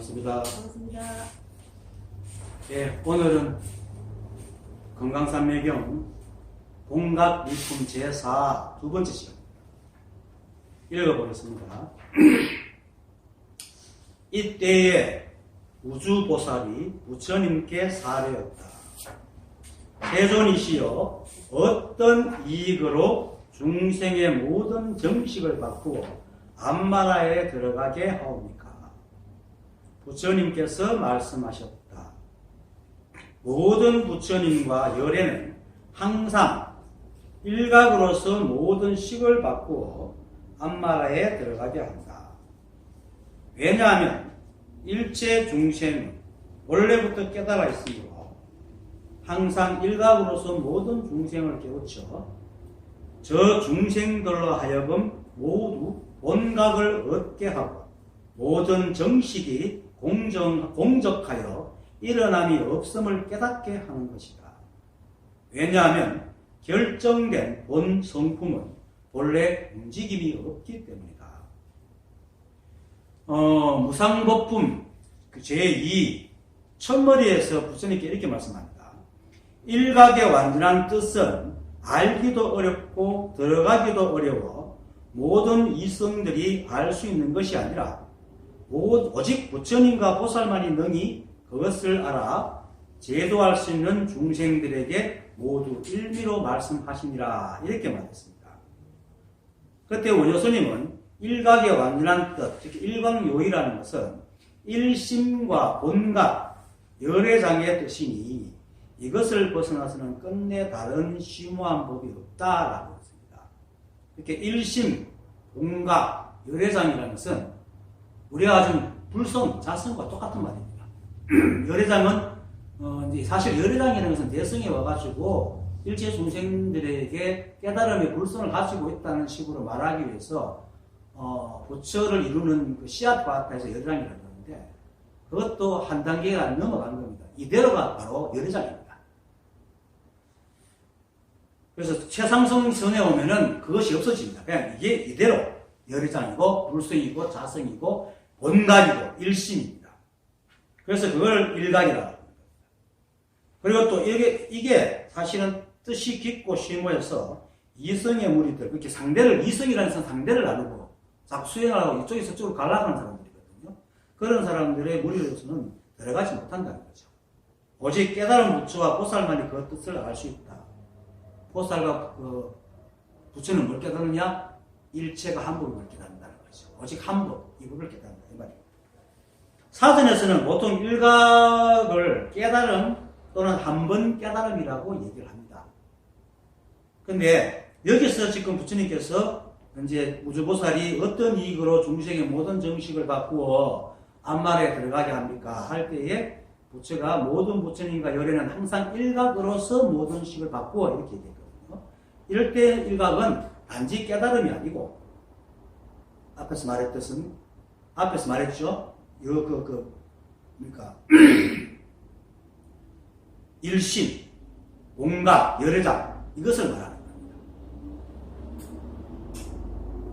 반갑습니다. 반갑습니다. 예, 오늘은 건강산매경 공각일품 제4 두 번째 시간 읽어보겠습니다. 이때에 우주보살이 부처님께 사례였다. 세존이시여, 어떤 이익으로 중생의 모든 정식을 바꾸어 암마라에 들어가게 하옵니까? 부처님께서 말씀하셨다. 모든 부처님과 열애는 항상 일각으로서 모든 식을 바꾸어 암마라에 들어가게 한다. 왜냐하면 일체 중생은 원래부터 깨달아 있으므로 항상 일각으로서 모든 중생을 깨우쳐 저 중생들로 하여금 모두 본각을 얻게 하고 모든 정식이 공적하여 일어남이 없음을 깨닫게 하는 것이다. 왜냐하면 결정된 본 성품은 본래 움직임이 없기 때문이다. 무상법품 제2 첫머리에서 부처님께 이렇게 말씀합니다. 일각의 완전한 뜻은 알기도 어렵고 들어가기도 어려워 모든 이성들이 알 수 있는 것이 아니라 오직 부처님과 보살만이 능히 그것을 알아 제도할 수 있는 중생들에게 모두 일미로 말씀하시니라 이렇게 말했습니다. 그때 원효스님은 일각의 완전한 뜻, 즉 일광요이라는 것은 일심과 본각, 열애장의 뜻이니 이것을 벗어나서는 끝내 다른 심오한 법이 없다라고 했습니다. 이렇게 일심, 본각, 열애장이라는 것은 우리가 가진 불성, 자성과 똑같은 말입니다. 열애장은 이제 사실 열애장이라는 것은 대성에 와가지고 일체 중생들에게 깨달음의 불성을 가지고 있다는 식으로 말하기 위해서 부처를 이루는 그 씨앗과 같아서 열애장이라고 하는데 그것도 한 단계가 넘어간 겁니다. 이대로가 바로 열애장입니다. 그래서 최상승선에 오면은 그것이 없어집니다. 그냥 이게 이대로 열애장이고 불성이고 자성이고 본각이고 일심입니다. 그래서 그걸 일각이라고 합니다. 그리고 또 이게 사실은 뜻이 깊고 심오해서 이성의 무리들, 그렇게 상대를, 이성이라는 것은 상대를 나누고 자꾸 수행을 하고 이쪽에서 저쪽으로 갈라가는 사람들이거든요. 그런 사람들의 무리로서는 들어가지 못한다는 거죠. 오직 깨달은 부처와 보살만이 그 뜻을 알 수 있다. 보살과 부처는 뭘 깨닫느냐? 일체가 한 법을 깨닫는다는 거죠. 오직 한 법, 이 법을 깨닫는다. 이 말입니다. 사전에서는 보통 일각을 깨달음 또는 한 번 깨달음이라고 얘기를 합니다. 근데 여기서 지금 부처님께서 이제 우주보살이 어떤 이익으로 중생의 모든 정식을 바꾸어 암말에 들어가게 합니까? 할 때에 부처가 모든 부처님과 열애는 항상 일각으로서 모든 식을 바꾸어 이렇게 얘기했거든요. 이럴 때 일각은 단지 깨달음이 아니고 앞에서 말했죠. 그러니까 일심, 온각, 열애장 이것을 말하는 겁니다.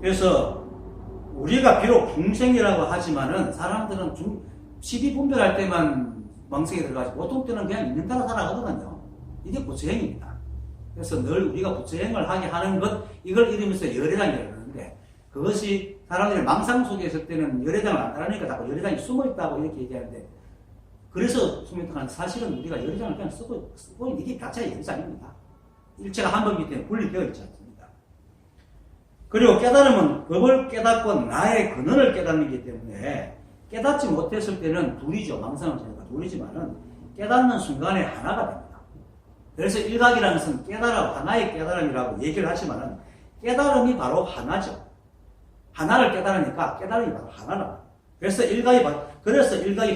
그래서 우리가 비록 중생이라고 하지만은 사람들은 시비분별할 때만 망성에 들어가지고 보통 때는 그냥 있는 대로 살아가거든요. 이게 부처행입니다. 그래서 늘 우리가 부처행을 하게 하는 것 이걸 이름에서 열애장이라고 하는데 그것이 사람들이 망상 속에 있을 때는 열애장을 안 따르니까 자꾸 열애장이 숨어있다고 이렇게 얘기하는데 그래서 숨어있다고 하는데 사실은 우리가 열애장을 그냥 쓰고 있는 게 자체가 열애장입니다. 일체가 한 법이기 때문에 분리되어 있지 않습니다. 그리고 깨달음은 법을 깨닫고 나의 근원을 깨닫는 기 때문에 깨닫지 못했을 때는 둘이죠. 망상은 저희가 둘이지만은 깨닫는 순간에 하나가 됩니다. 그래서 일각이라는 것은 하나의 깨달음이라고 얘기를 하지만은 깨달음이 바로 하나죠. 하나를 깨달으니까 깨달음이 바로 하나라. 그래서 일각이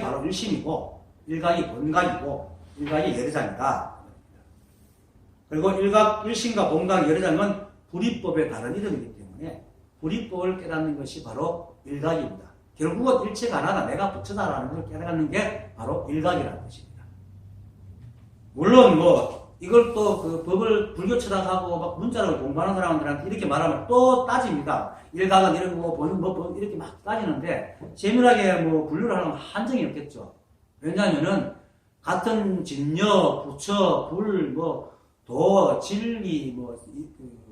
바로 일심이고, 일각이 본각이고, 일각이 열애장이다. 그리고 일심과 본각, 열애장은 불이법의 다른 이름이기 때문에 불이법을 깨닫는 것이 바로 일각입니다. 결국은 일체가 하나다, 내가 부처다라는 걸 깨닫는 게 바로 일각이라는 것입니다. 물론 이걸 또 그 법을 불교 철학하고 막 문자를 공부하는 사람들한테 이렇게 말하면 또 따집니다. 일각은 이런 거 보는 뭐 이렇게 막 따지는데 세밀하게 뭐 분류를 하려면 한정이 없겠죠. 왜냐하면은 같은 진여, 부처, 불, 뭐 도, 진리, 뭐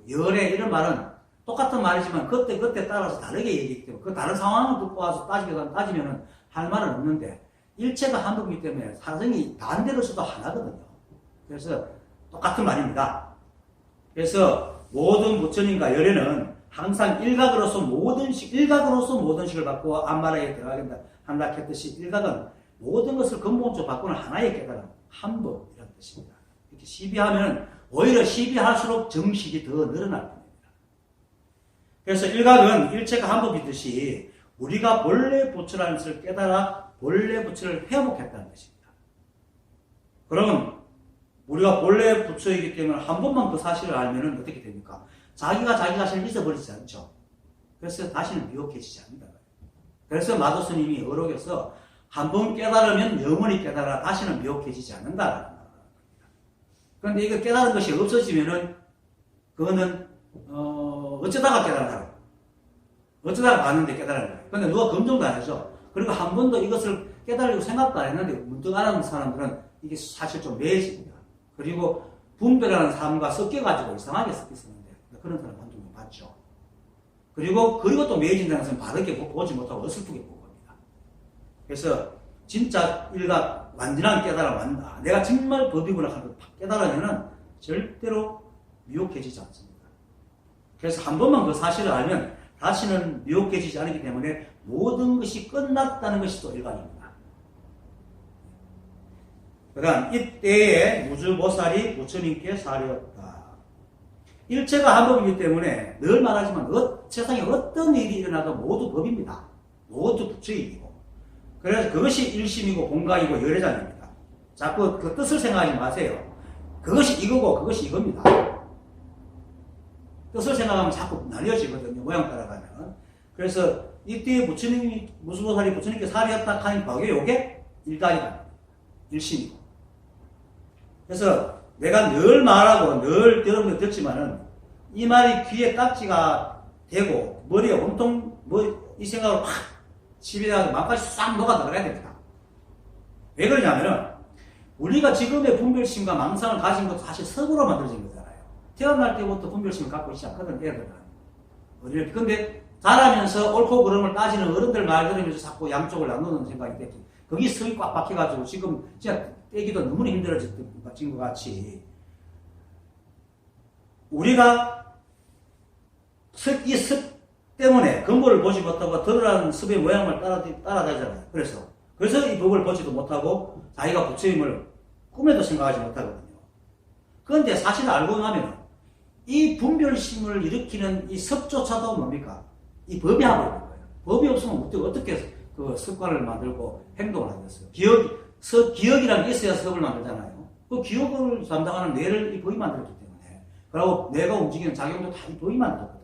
열애 이런 말은 똑같은 말이지만 그때 따라서 다르게 얘기하기 때문에 그 다른 상황을 듣고 와서 따지면은 할 말은 없는데 일체가 한 법이기 때문에 사정이 반대로 써도 하나거든요. 그래서 똑같은 말입니다. 그래서 모든 부처님과 열애는 항상 일각으로서 모든 식을 받고 안마라에 들어가게 한다 했듯이 일각은 모든 것을 근본적으로 바꾸는 하나의 깨달음, 한 법이라는 뜻입니다. 이렇게 시비하면 오히려 시비할수록 정식이 더 늘어날 겁니다. 그래서 일각은 일체가 한 법이듯이 우리가 본래 부처라는 것을 깨달아 본래 부처를 회복했다는 것입니다. 그러면 우리가 본래 부처이기 때문에 한 번만 그 사실을 알면 어떻게 됩니까? 자기가 자기 자신을 잊어버리지 않죠. 그래서 다시는 미혹해지지 않는다. 그래서 마도 스님이 어록에서 한 번 깨달으면 영원히 깨달아 다시는 미혹해지지 않는다. 그런데 이거 깨달은 것이 없어지면은 그거는 어쩌다가 깨달은 사람. 어쩌다가 봤는데 깨달은 거예요. 근데 누가 검증도 안 해줘. 그리고 한 번도 이것을 깨달으려고 생각도 안 했는데 문득 알아는 사람들은 이게 사실 좀 매해집니다. 그리고 분별하는 삶과 섞여가지고 이상하게 섞였었는데 그런 사람 한두 명 봤죠. 그리고 또 매해진다는 것은 바르게 보지 못하고 어설프게 본 겁니다. 그래서 진짜 일각 완전한 깨달음 완다. 내가 정말 법이구나 하는 걸 깨달으면은 절대로 미혹해지지 않습니다. 그래서 한 번만 그 사실을 알면 다시는 미혹해지지 않기 때문에 모든 것이 끝났다는 것이 또 일각입니다. 그 다음 이때에 무주보살이 부처님께 사려었다. 일체가 한 법이기 때문에 늘 말하지만 세상에 어떤 일이 일어나도 모두 법입니다. 모두 부처의 일이고 그래서 그것이 일심이고 공각이고 열애장입니다. 자꾸 그 뜻을 생각하지 마세요. 그것이 이거고 그것이 이겁니다. 뜻을 생각하면 자꾸 날려지거든요. 모양 따라가면. 그래서 이때 부처님이 무주보살이 부처님께 사려었다 하니까 이게 일단이다. 일심이고. 그래서 내가 늘 말하고 늘 여러분들 듣지만은 이 말이 귀에 딱지가 되고 머리에 온통 이 생각으로 확 집에다가 막까지 싹 녹아 들어가야 됩니다. 왜 그러냐면은 우리가 지금의 분별심과 망상을 가진 것도 사실 섭으로 만들어진 거잖아요. 태어날 때부터 분별심을 갖고 있지 않거든, 애들은. 근데 자라면서 옳고 그름을 따지는 어른들 말 들으면서 자꾸 양쪽을 나누는 생각이 됐지. 거기 성이 꽉 박혀가지고 지금 진짜 떼기도 너무나 힘들어진 것 같이 우리가 이 습 때문에 근본을 보지 못하고 드러난 습의 모양을 따라다니잖아요. 그래서 이 법을 보지도 못하고 자기가 부처임을 꿈에도 생각하지 못하거든요. 그런데 사실을 알고 나면 이 분별심을 일으키는 이 습조차도 뭡니까? 이 법이 하고 있는 거예요. 법이 없으면 어떻게 그 습관을 만들고 행동을 하겠어요. 기억이라는 게 있어야 습을 만들잖아요. 그 기억을 담당하는 뇌를 이 법이 만들었기 때문에. 그리고 뇌가 움직이는 작용도 다 이 법이 만들었거든요.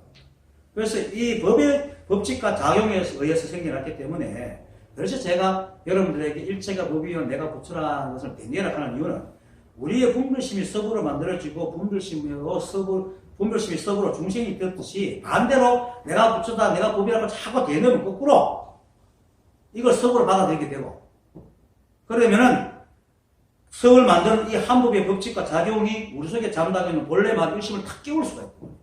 그래서 이 법의 법칙과 작용에 의해서 생겨났기 때문에 그래서 제가 여러분들에게 일체가 법이요 내가 부처라는 것을 대뇌라 하는 이유는 우리의 분별심이 섭으로 만들어지고 분별심이 섭으로 중생이 되었듯이 반대로 내가 부처다 내가 법이라고 자꾸 대뇌면 거꾸로 이걸 섭으로 받아들이게 되고 그러면은 섭을 만드는 이 한 법의 법칙과 작용이 우리 속에 잠다져 있는 본래 만 일심을 탁 깨울 수가 있고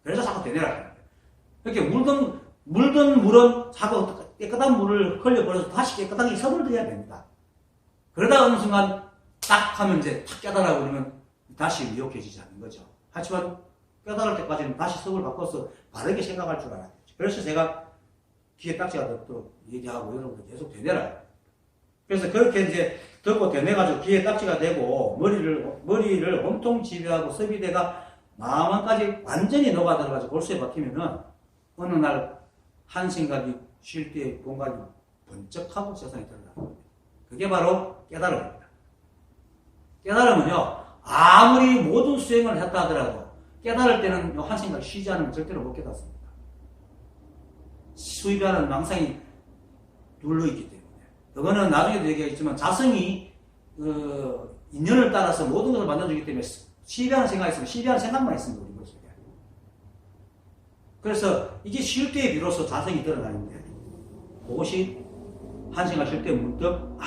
그래서 자꾸 대뇌라 하는 거예요. 이렇게 물든 물은 자꾸 깨끗한 물을 흘려버려서 다시 깨끗하게 섭을 들여야 됩니다. 그러다 어느 순간 딱 하면 이제 탁 깨달아 버리면 다시 미혹해지지 않는 거죠. 하지만 깨달을 때까지는 다시 섭을 바꿔서 바르게 생각할 줄 알아야 되죠. 그래서 제가 귀에 딱지가 덮도록 얘기하고 여러분들 계속 되뇌라. 그래서 그렇게 이제 덮고 되뇌가지고 귀에 딱지가 되고 머리를 온통 지배하고 섭이 돼가 마음까지 완전히 녹아들어가지고 골수에 박히면은 어느 날 한 생각이 쉴 때 공간이 번쩍하고 세상에 들어가는 겁니다. 그게 바로 깨달음입니다. 깨달음은요, 아무리 모든 수행을 했다 하더라도 깨달을 때는 한 생각 쉬지 않으면 절대로 못 깨닫습니다. 수입하는 망상이 눌러있기 때문에. 그거는 나중에도 얘기했지만 자성이 인연을 따라서 모든 것을 만들어주기 때문에 시비하는 생각이 있으면 시비하는 생각만 있습니다. 우리 머릿속에. 그래서 이게 쉴 때에 비로소 자성이 드러나는데 그것이 한생활 쉴 때 문득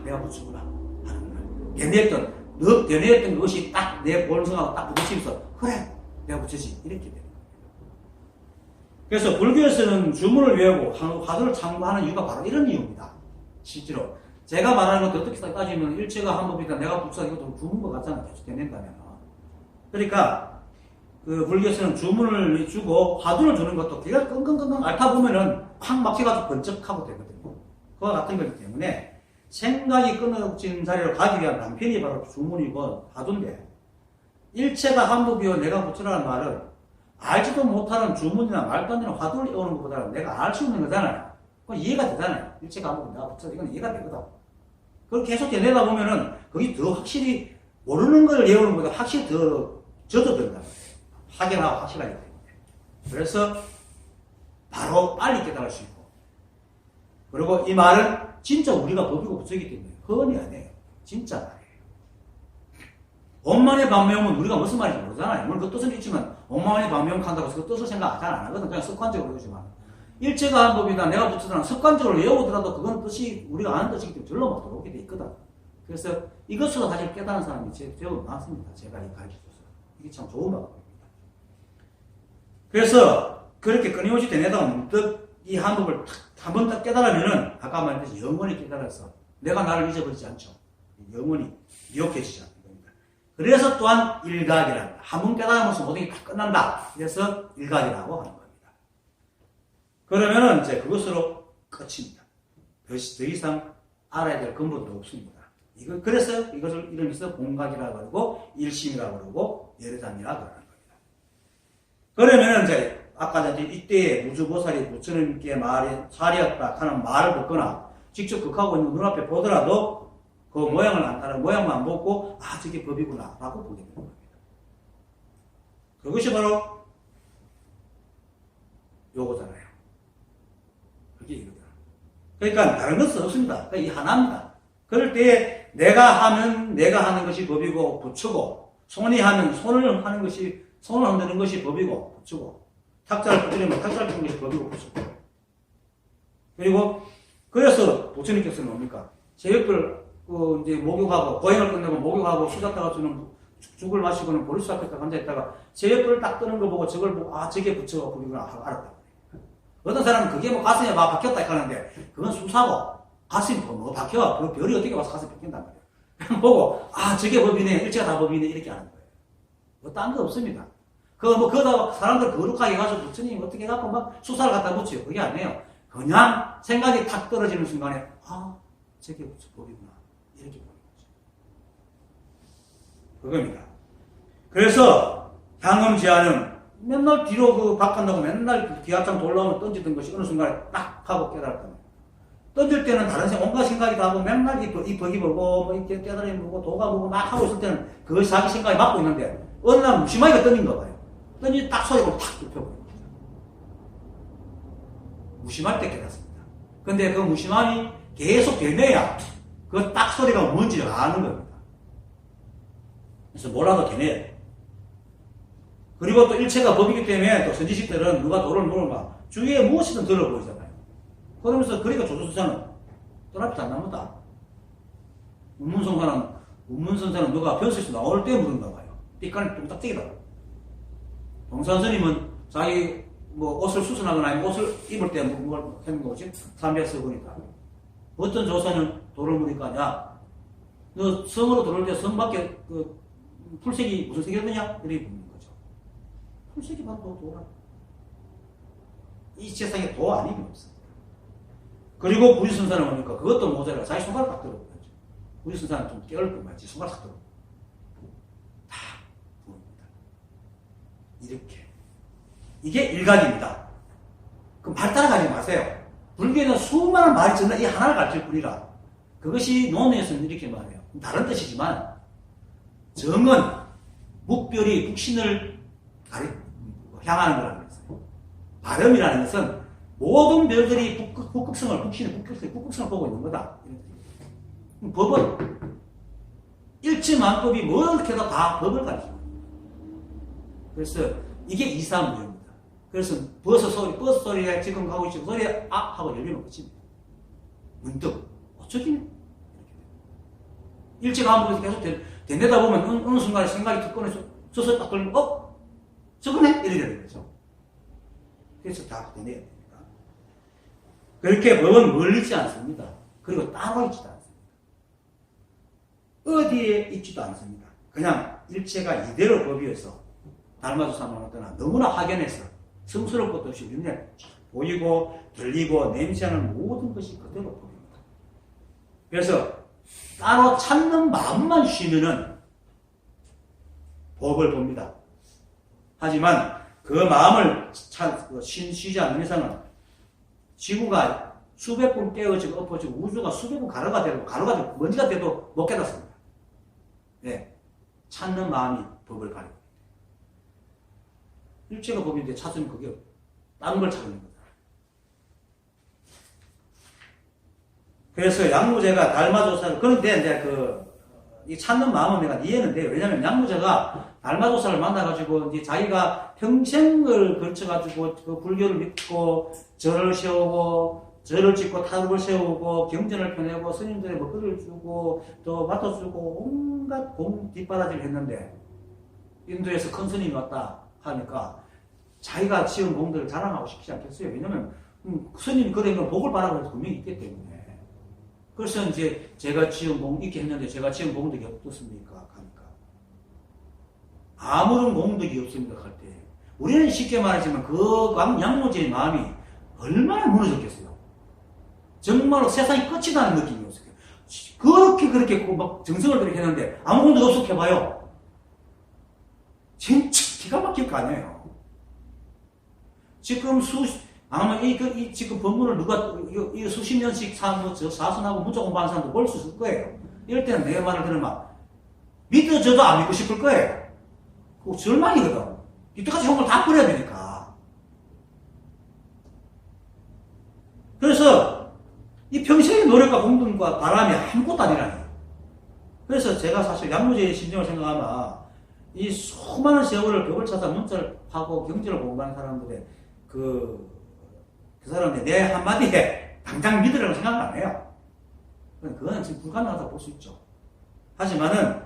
내가 부추구나 하는 거예요. 되뇌었던 것이 딱 내 본성하고 딱 부딪히면서 그래 내가 부처지 이렇게 되는 거예요. 그래서 불교에서는 주문을 외우고 화두를 참고하는 이유가 바로 이런 이유입니다. 실제로 제가 말하는 것도 어떻게 따지면 일체가 한 법이다 내가 부처다 이것도 주문 것 같잖아요. 계속 되낸다면. 그러니까 그 불교에서는 주문을 주고 화두를 주는 것도 그냥 끙끙끙끙 앓다 보면은 확 막혀가지고 번쩍하고 되거든요. 그와 같은 거기 때문에 생각이 끊어진 자리를 가기 위한 방편이 바로 주문이고 화두인데 일체가 한법이요 내가 부처라는 말은 알지도 못하는 주문이나 말도 안 되는 화두를 외우는 것보다는 내가 알 수 있는 거잖아요. 그건 이해가 되잖아요. 일체가 한법이 내가 부처다 이건 이해가 되거든. 그걸 계속 되뇌다 보면은 거기 더 확실히 모르는 걸 외우는 것보다 확실히 더 젖어든다. 확연하고 확실하기 때문에. 그래서 바로 빨리 깨달을 수 있고 그리고 이 말은 진짜 우리가 법이고 부처이기 때문에 허언이 아니에요. 진짜 말이에요. 엄만의 반명은 우리가 무슨 말인지 모르잖아요. 물론 그 뜻은 있지만 엄만의 반명 한다고 해서 그 뜻을 생각 잘 안 하거든. 그냥 습관적으로 외우지만 일체가 한 법이다 내가 부처다 습관적으로 외우더라도 그건 뜻이 우리가 아는 뜻이기 때문에 절로 막 들어오게 돼 있거든. 그래서 이것으로 사실 깨달은 사람이 제법 많습니다. 제가 가르쳐줘서 이게 참 좋은 방법입니다. 그래서 그렇게 끊임없이 되뇌다가 문득 이 한 법을 한 번 딱 깨달으면은 아까 말했듯이 영원히 깨달아서 내가 나를 잊어버리지 않죠. 영원히 기억해지지 않는 겁니다. 그래서 또한 일각이랍니다. 한 번 깨달으면서 모든 게 다 끝난다. 그래서 일각이라고 하는 겁니다. 그러면은 이제 그것으로 끝입니다. 더 이상 알아야 될 근본도 없습니다. 그래서 이것을 이름에서 본각이라고 그러고 일심이라고 그러고 열애단이라고 그러는 겁니다. 그러면은 이제 아까 이때에 무주보살이 부처님께 말이 살이었다 하는 말을 듣거나 직접 극하고 있는 눈앞에 보더라도 그 모양을 안 따라 모양만 안 보고 저게 법이구나 라고 보게 되는 겁니다. 그것이 바로 요거잖아요. 그게 이거잖아요. 그러니까 다른 것은 없습니다. 그러니까 이 하나입니다. 그럴 때에 내가 하면 내가 하는 것이 법이고 부처고 손이 하면 손을 하는 것이 손을 흔드는 것이 법이고 부처고 탁자를 부처리면 탁자를 주는 것이 법이고 부처고 그리고 그래서 부처님께서는 뭡니까? 새벽을 이제 목욕하고 고행을 끝내고 목욕하고 수다다가 주는 죽을 마시고는 보리수 앞에 딱 앉아있다가 새벽을 딱 뜨는 거 보고 저걸 보고 저게 부처가 법이구나 하고 알았다. 어떤 사람은 그게 뭐 가슴에 막 박혔다 하는데 그건 수사고 가슴이 뭐 박혀. 그 별이 어떻게 와서 가슴에 박힌단 말이에요. 보고 저게 법이네 일체가 다 법이네 이렇게 하는 거예요. 뭐 딴 거 없습니다. 그러다 사람들 거룩하게 가서 부처님 어떻게 해갖고 막 수사를 갖다 붙여요. 그게 아니에요. 그냥 생각이 탁 떨어지는 순간에 저게 부처 법이구나 이렇게 보는 거죠. 그겁니다. 그래서 향음 제한은 맨날 뒤로 박한다고 맨날 기합장 돌아오면 던지던 것이 어느 순간에 딱 하고 깨달았다. 던질 때는 다른 온갖 생각이 다 하고 맨날 이 버기 보고 뭐 이렇게 깨달음이 보고 도가 보고 막 하고 있을 때는 그것이 자기 생각이 막고 있는데 어느 날 무심하게 던진 거 봐요. 던지 딱 소리가 탁 눕혀버립니다. 무심할 때 깨닫습니다. 근데 그 무심함이 계속 되뇌야 그 딱 소리가 뭔지를 아는 겁니다. 그래서 뭐라도 되뇌요. 그리고 또 일체가 법이기 때문에 또 선지식들은 누가 도를 물어봐 주위에 무엇이든 들어 보이잖아요. 그러면서 그러니까 조조수사는 떠나지 안 나온다. 운문선사는 누가 변수에서 나올 때 물은가 봐요. 삐까는 뚝딱 튀기다. 동산스님은 자기 옷을 수선하거나 아니면 옷을 입을 때 뭘 하는 거지? 삼배서 보니까. 어떤 조사는 돌을 물으니까 너 성으로 들어올 때 성 밖에 풀색이 무슨 색이었느냐? 이렇게 묻는 거죠. 풀색이 바로 도라. 이 세상에 도 아니면 없습니다. 그리고 부리선사는 뭡니까? 그것도 모자라. 자기 손가락 딱 들어보는 거죠. 부리선사는 좀 깨울 것 같지. 손가락 딱 들어. 다 부릅니다. 이렇게. 이게 일각입니다. 그럼 말 따라가지 마세요. 불교에는 수많은 말이 전부 이 하나를 가르칠 뿐이라. 그것이 논에서는 이렇게 말해요. 다른 뜻이지만 정은 묵별이 북신을 향하는 거라는 거예요. 발음이라는 것은 모든 별들이 북극성을 보고 있는 거다. 법은 일치만법이 뭘 해도 다 법을 가르칩니다. 그래서 이게 이사무효입니다. 그래서 버스 소리에 지금 가고 있는 소리에 아! 하고 열리면 끝입니다. 문득 어쩌지? 일체감으로 계속 되내다 보면 어느 순간에 생각이 툭 꺼내서 서서 딱 걸리면 저거네? 이렇게 되는 거죠. 그래서 다 되내야 됩니다. 그렇게 법은 멀리지 않습니다. 그리고 따로 있지도 않습니다. 어디에 있지도 않습니다. 그냥 일체가 이대로 법이어서 달마조사만 하거나 너무나 확연해서 성스러울 것도 없이 눈에 보이고 들리고 냄새하는 모든 것이 그대로 법입니다. 그래서 따로 찾는 마음만 쉬면은 법을 봅니다. 하지만 그 마음을 쉬지 않는 이상은 지구가 수백 번 깨어지고 엎어지고 우주가 수백 번 가루가 되고 먼지가 돼도 못 깨닫습니다. 네. 찾는 마음이 법을 가리고 일체가 법인데 찾으면 그게 다른 걸 찾는 거다. 그래서 양무제가 달마조사를 그런데 이제 이 찾는 마음은 내가 이해했는데 왜냐면 양무제가 달마조사를 만나가지고 이제 자기가 평생을 걸쳐가지고 그 불교를 믿고 절을 세우고 절을 짓고 타국을 세우고 경전을 펴내고 스님들의 먹거리를 주고 또 맡아주고 온갖 뒷바라지를 했는데 인도에서 큰 스님이 왔다 하니까 자기가 지은 공들을 자랑하고 싶지 않겠어요. 왜냐면 스님이 그러면 복을 바라고 해서 분명히 있기 때문에. 그래서 이제 제가 지은 공 있게 했는데 제가 지은 공덕이 어떻습니까? 하니까 아무런 공덕이 없습니다. 할 때 우리는 쉽게 말하지만 그 양무제의 마음이 얼마나 무너졌겠어요. 정말로 세상이 끝이 나는 느낌이었어요. 그렇게 막 정성을 들이게 했는데 아무 공덕이 없어 해봐요. 진짜 기가 막힐 거 아니에요. 지금 아마 지금 법문을 이 수십 년씩 사선하고 문자 공부하는 사람도 볼 수 있을 거예요. 이럴 때는 내 말을 들으면 믿어져도 안 믿고 싶을 거예요. 그거 절망이거든. 이때까지 한 걸 다 버려야 되니까. 그래서 이 평생의 노력과 공동과 바람이 아무것도 아니라니. 그래서 제가 사실 양무제의 심정을 생각하면 이 수많은 세월을 벽을 찾아 문자를 파고 경제를 공부하는 사람들의 그 사람들 내 한마디에 당장 믿으라고 생각 안 해요. 그건 지금 불가능하다고 볼 수 있죠. 하지만은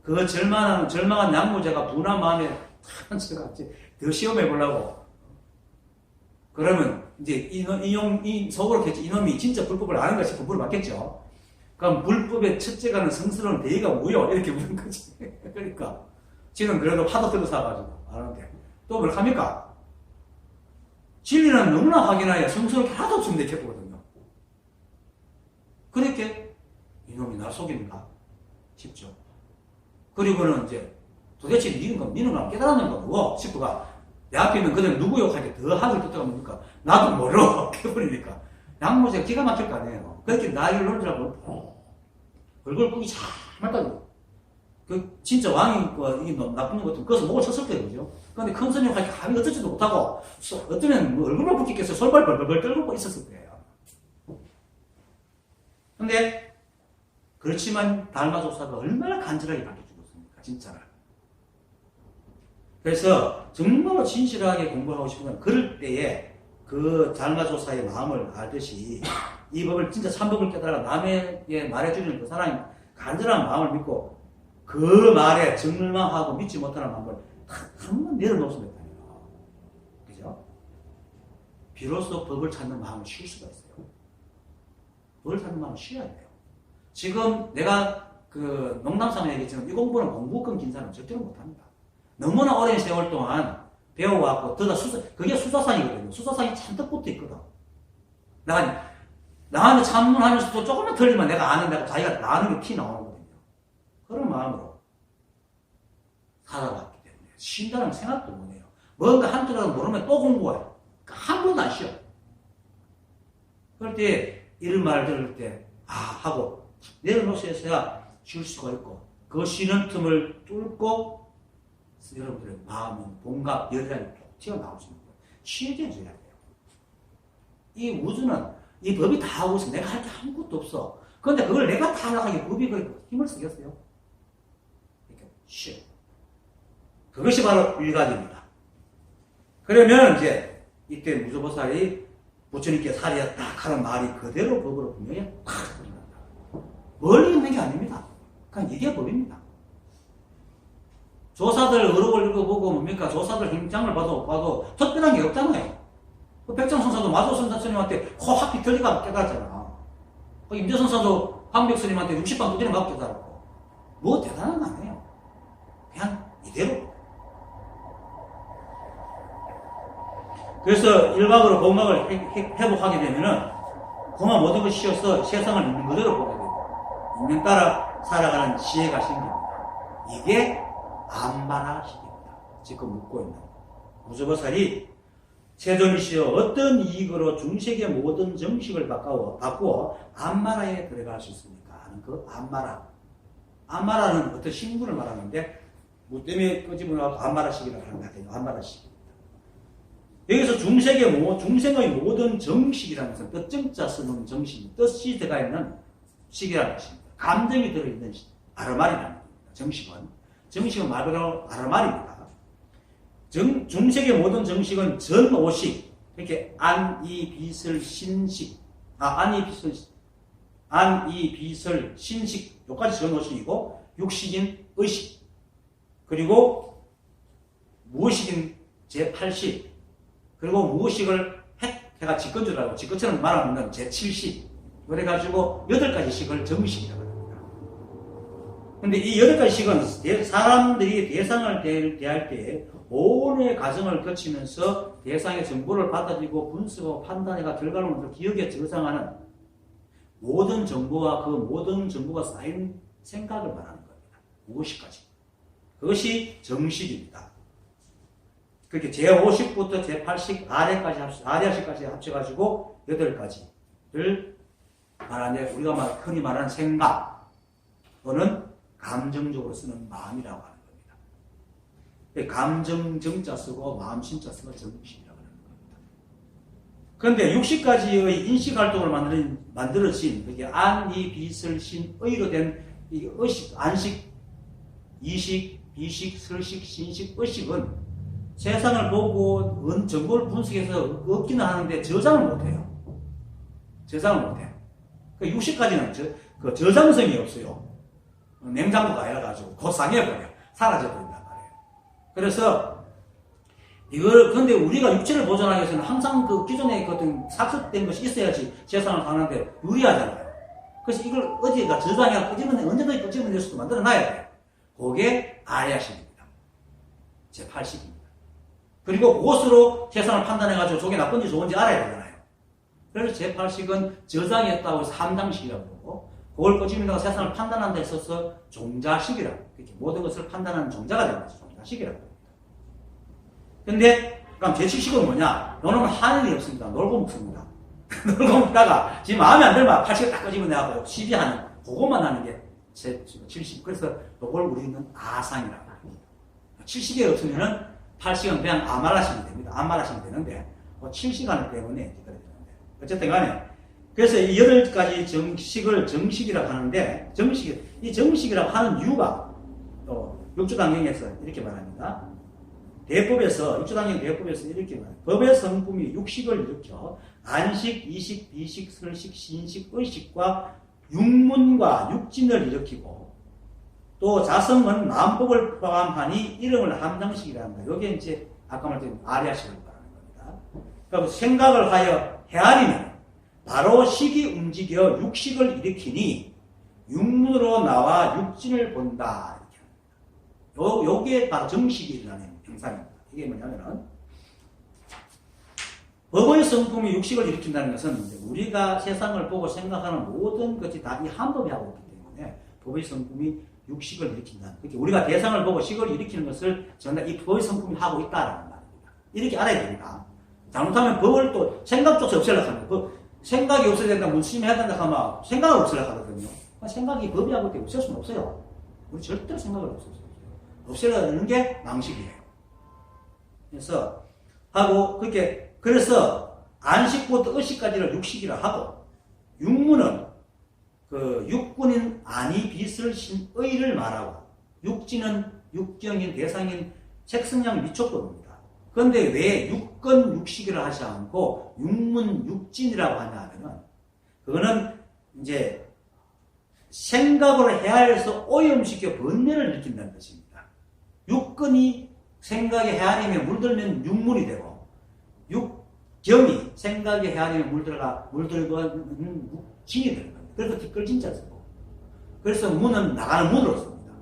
그 절망한 양무제가 분한 마음에 제가 더 시험해 보려고 그러면 이제 이 속으로 겠지 이놈이 진짜 불법을 아는 것이 불법을 맞겠죠. 그럼 불법의 첫째가는 성스러운 대의가 뭐요? 이렇게 묻는 거지. 그러니까 지금 그래도 파도 들고 사가지고 아는데 또 뭘 합니까? 진리는 너무나 확인하여 성스럽게 하나도 없으면 내켜보거든요. 그렇게 이놈이 날 속이는가 싶죠. 그리고는 이제 도대체 니는 건 깨달았는 거 뭐 싶어가 내 앞에 있는 그들 누구 욕할 때 더 하늘 뜯다가 뭡니까? 나도 모르고 해버리니까 양무제가 기가 막힐 거 아니에요. 그렇게 나이를 놀더라고 얼굴 꾹이 잘맞다고 진짜 왕이 이게 나쁜 것 같으면 그래서 목을 쳤을 거예요. 그죠? 근데 큰 스님한테 감히 어쩌지도 못하고 어쩌면 얼굴만 붓겠어 솔발 벌벌 떨고 있었을 거예요. 근데 그렇지만 달마조사가 얼마나 간절하게 가르쳐 줬습니까? 진짜로. 그래서 정말로 진실하게 공부하고 싶으면 그럴 때에 그 달마조사의 마음을 알듯이 이 법을 진짜 참법을 깨달아 남에게 말해주는 그 사람이 간절한 마음을 믿고 그 말에 정밀망하고 믿지 못하는 마음을 한번 내려놓으면 된다니까. 그죠? 비로소 법을 찾는 마음을 쉴 수가 있어요. 법을 찾는 마음을 쉬어야 돼요. 지금 내가 농담삼아 얘기했지만 이 공부는 공부권 긴 사람은 절대로 못합니다. 너무나 오랜 세월 동안 배워왔고 그게 수사상이거든요. 수사상이 잔뜩 붙어 있거든. 나한테 참문하면서도 조금만 틀리면 내가 아는다고 자기가 나는 게 티 나오는 거거든요. 그런 마음으로 살아왔기 때문에 쉰다는 생각도 못해요. 뭔가 한쪽이라도 모르면 또 공부해요. 한 번도 안 쉬어. 그럴 때 이런 말을 들을 때 하고 내려놓으셔야 쉴 수가 있고 그 쉬는 틈을 뚫고 여러분들의 마음은 봉갑, 열량이 쭉 튀어나올 수 있는 거예요. 쉬게 해줘야 돼요. 이 우주는 이 법이 다 하고 있어. 내가 할 게 아무것도 없어. 그런데 그걸 내가 다 하려고 하기에 법이 힘을 쓰겠어요? 쉬. 그것이 바로 일각입니다. 그러면 이제 이때 무조보살이 부처님께 살이었다 하는 말이 그대로 법으로 분명히 팍 들어간다. 멀리 있는 게 아닙니다. 그냥 이게 법입니다. 조사들 어록을 읽어보고 뭡니까? 조사들 행장을 봐도 특별한 게 없잖아요. 그 백정성사도 마조선사 스님한테 코확 비틀리가 깨달았잖아. 그 임재성사도 황벽스님한테 60방 두드려 맞고 깨달았고. 뭐 대단한 거 아니에요. 그냥 이대로. 그래서 일각으로 공각을 회복하게 되면은 그만 모든 것이 쉬어서 세상을 있는 그대로 보게 되고 있는 따라 살아가는 지혜가 생깁니다. 이게 안마라식입니다. 지금 묻고 있는 무조보살이 세존이시여 어떤 이익으로 중세계 모든 정식을 바꾸어 안마라에 들어갈 수 있습니까? 하는 그 안마라. 안마라는 어떤 신분을 말하는데 뭐 때문에 끄집어나고 안마라식이라고 하는 것 같아요. 안마라식. 여기서 중생의 모든 정식이라는 것은 뜻정자 쓰는 정식, 뜻이 들어가 있는 식이라는 것입니다. 감정이 들어있는 아르말이라는 겁니다. 정식은 말 그대로 아르말입니다. 중생의 모든 정식은 전오식, 이렇게 안이비설 신식, 안이비설 신식, 요까지 전오식이고, 육식인 의식, 그리고 무의식인 제8식, 그리고 무의식을 해가 직권주라고, 직권처럼 말하면 제7식, 그래가지고 8가지 식을 정식이라고 합니다. 근데 이 8가지 식은 사람들이 대상을 대할 때 온의 과정을 거치면서 대상의 정보를 받아들이고 분석하고 판단해가 결과론을 기억에 저장하는 모든 정보와 그 모든 정보가 쌓인 생각을 말하는 겁니다. 무의식까지. 그것이 정식입니다. 그렇게 제5식부터 제8식, 아래식까지 합쳐가지고 8가지를 말하는데 우리가 흔히 말하는 생각 또는 감정적으로 쓰는 마음이라고 하는 겁니다. 감정 정자 쓰고 마음 신자 쓰고 정식이라고 하는 겁니다. 그런데 60가지의 인식활동을 만들어진 그게 안, 이, 비설, 신, 의로 된 이 의식, 안식, 이식, 비식, 설식, 신식, 의식은 세상을 보고 정보를 분석해서 얻기는 하는데 저장을 못해요. 저장을 못해요. 60가지는 저장성이 없어요. 냉장고가 아니라가지고 곧 상해버려요. 사라져버린단 말이에요. 그래서 그런데 우리가 육체를 보존하기 위해서는 항상 그 기존에 어떤 삭습된 것이 있어야지 세상을 가는데 유리하잖아요. 그래서 이걸 어디에다 저장해서 언제든지 끄집어낼 수도 만들어 놔야 돼요. 그게 아야식입니다. 제8식입니다. 그리고 그것으로 세상을 판단해가지고 저게 나쁜지 좋은지 알아야 되잖아요. 그래서 제8식은 저장했다고 해서 함장식이라고 그러고, 그걸 끄집어내다가 세상을 판단하는 데 있어서 종자식이라고, 이렇게 모든 것을 판단하는 종자가 되는 거죠. 종자식이라고 합니다. 근데, 그럼 제7식은 뭐냐? 요놈은 하는 일이 없습니다. 놀고 먹습니다. 놀고 먹다가, 지금 마음에 안 들면 8식을 딱 끄집어내고 시비하는, 그것만 하는 게 제7식. 그래서 그걸 우리는 아상이라고 합니다. 7식이 없으면은 8시간 그냥 아말라시면 됩니다. 아말라시면 되는데, 7시간 때문에 그래 되는데. 어쨌든 간에. 그래서 이 8가지 정식을 정식이라고 하는데, 이 정식이라고 하는 이유가, 육조단경에서 이렇게 말합니다. 육조단경 대법에서 이렇게 말합니다. 법의 성품이 육식을 일으켜, 안식, 이식, 비식, 설식, 신식, 의식과 육문과 육진을 일으키고, 또 자성은 남복을 포함하니 이름을 함장식이라는 거예요. 여기에 이제 아까 말했던 아리아식을 말하는 겁니다. 그러니까 생각을 하여 헤아리면 바로 식이 움직여 육식을 일으키니 육문으로 나와 육진을 본다. 이렇게 합니다. 요게 바로 정식이라는 형상입니다. 이게 뭐냐면은 법의 성품이 육식을 일으킨다는 것은 우리가 세상을 보고 생각하는 모든 것이 다 이 한 법이 하고 있기 때문에 법의 성품이 육식을 일으킨다. 그렇게 우리가 대상을 보고 식을 일으키는 것을 전부 이 법의 성품이 하고 있다라는 말입니다. 이렇게 알아야 됩니다. 잘못하면 법을 또 생각 쪽에서 없애려고 합니다. 생각이 없어야 된다, 문심해야 된다 하면 생각을 없애려고 하거든요. 생각이 법이 하고 있기 때문에 없앨 수는 없어요. 우리 절대로 생각을 없애요. 없애려는 게 망식이에요. 그래서 안식부터 의식까지를 육식이라 하고, 육문은 육군인 안이 비설 신의를 말하고, 육지는 육경인, 대상인 색성량이 미촉법입니다. 그런데 왜 육건 육식이라 하지 않고 육문 육진이라고 하냐 하면은 그거는 이제 생각으로 헤아려서 오염시켜 번뇌를 일으킨다는 것입니다. 육건이 생각에 헤아리면 물들면 육문이 되고 육경이 생각에 헤아리면 물들고는 육진이 되는 겁니다. 그래서 뒷글진자 쓰고 그래서 문은 나가는 문으로 씁니다.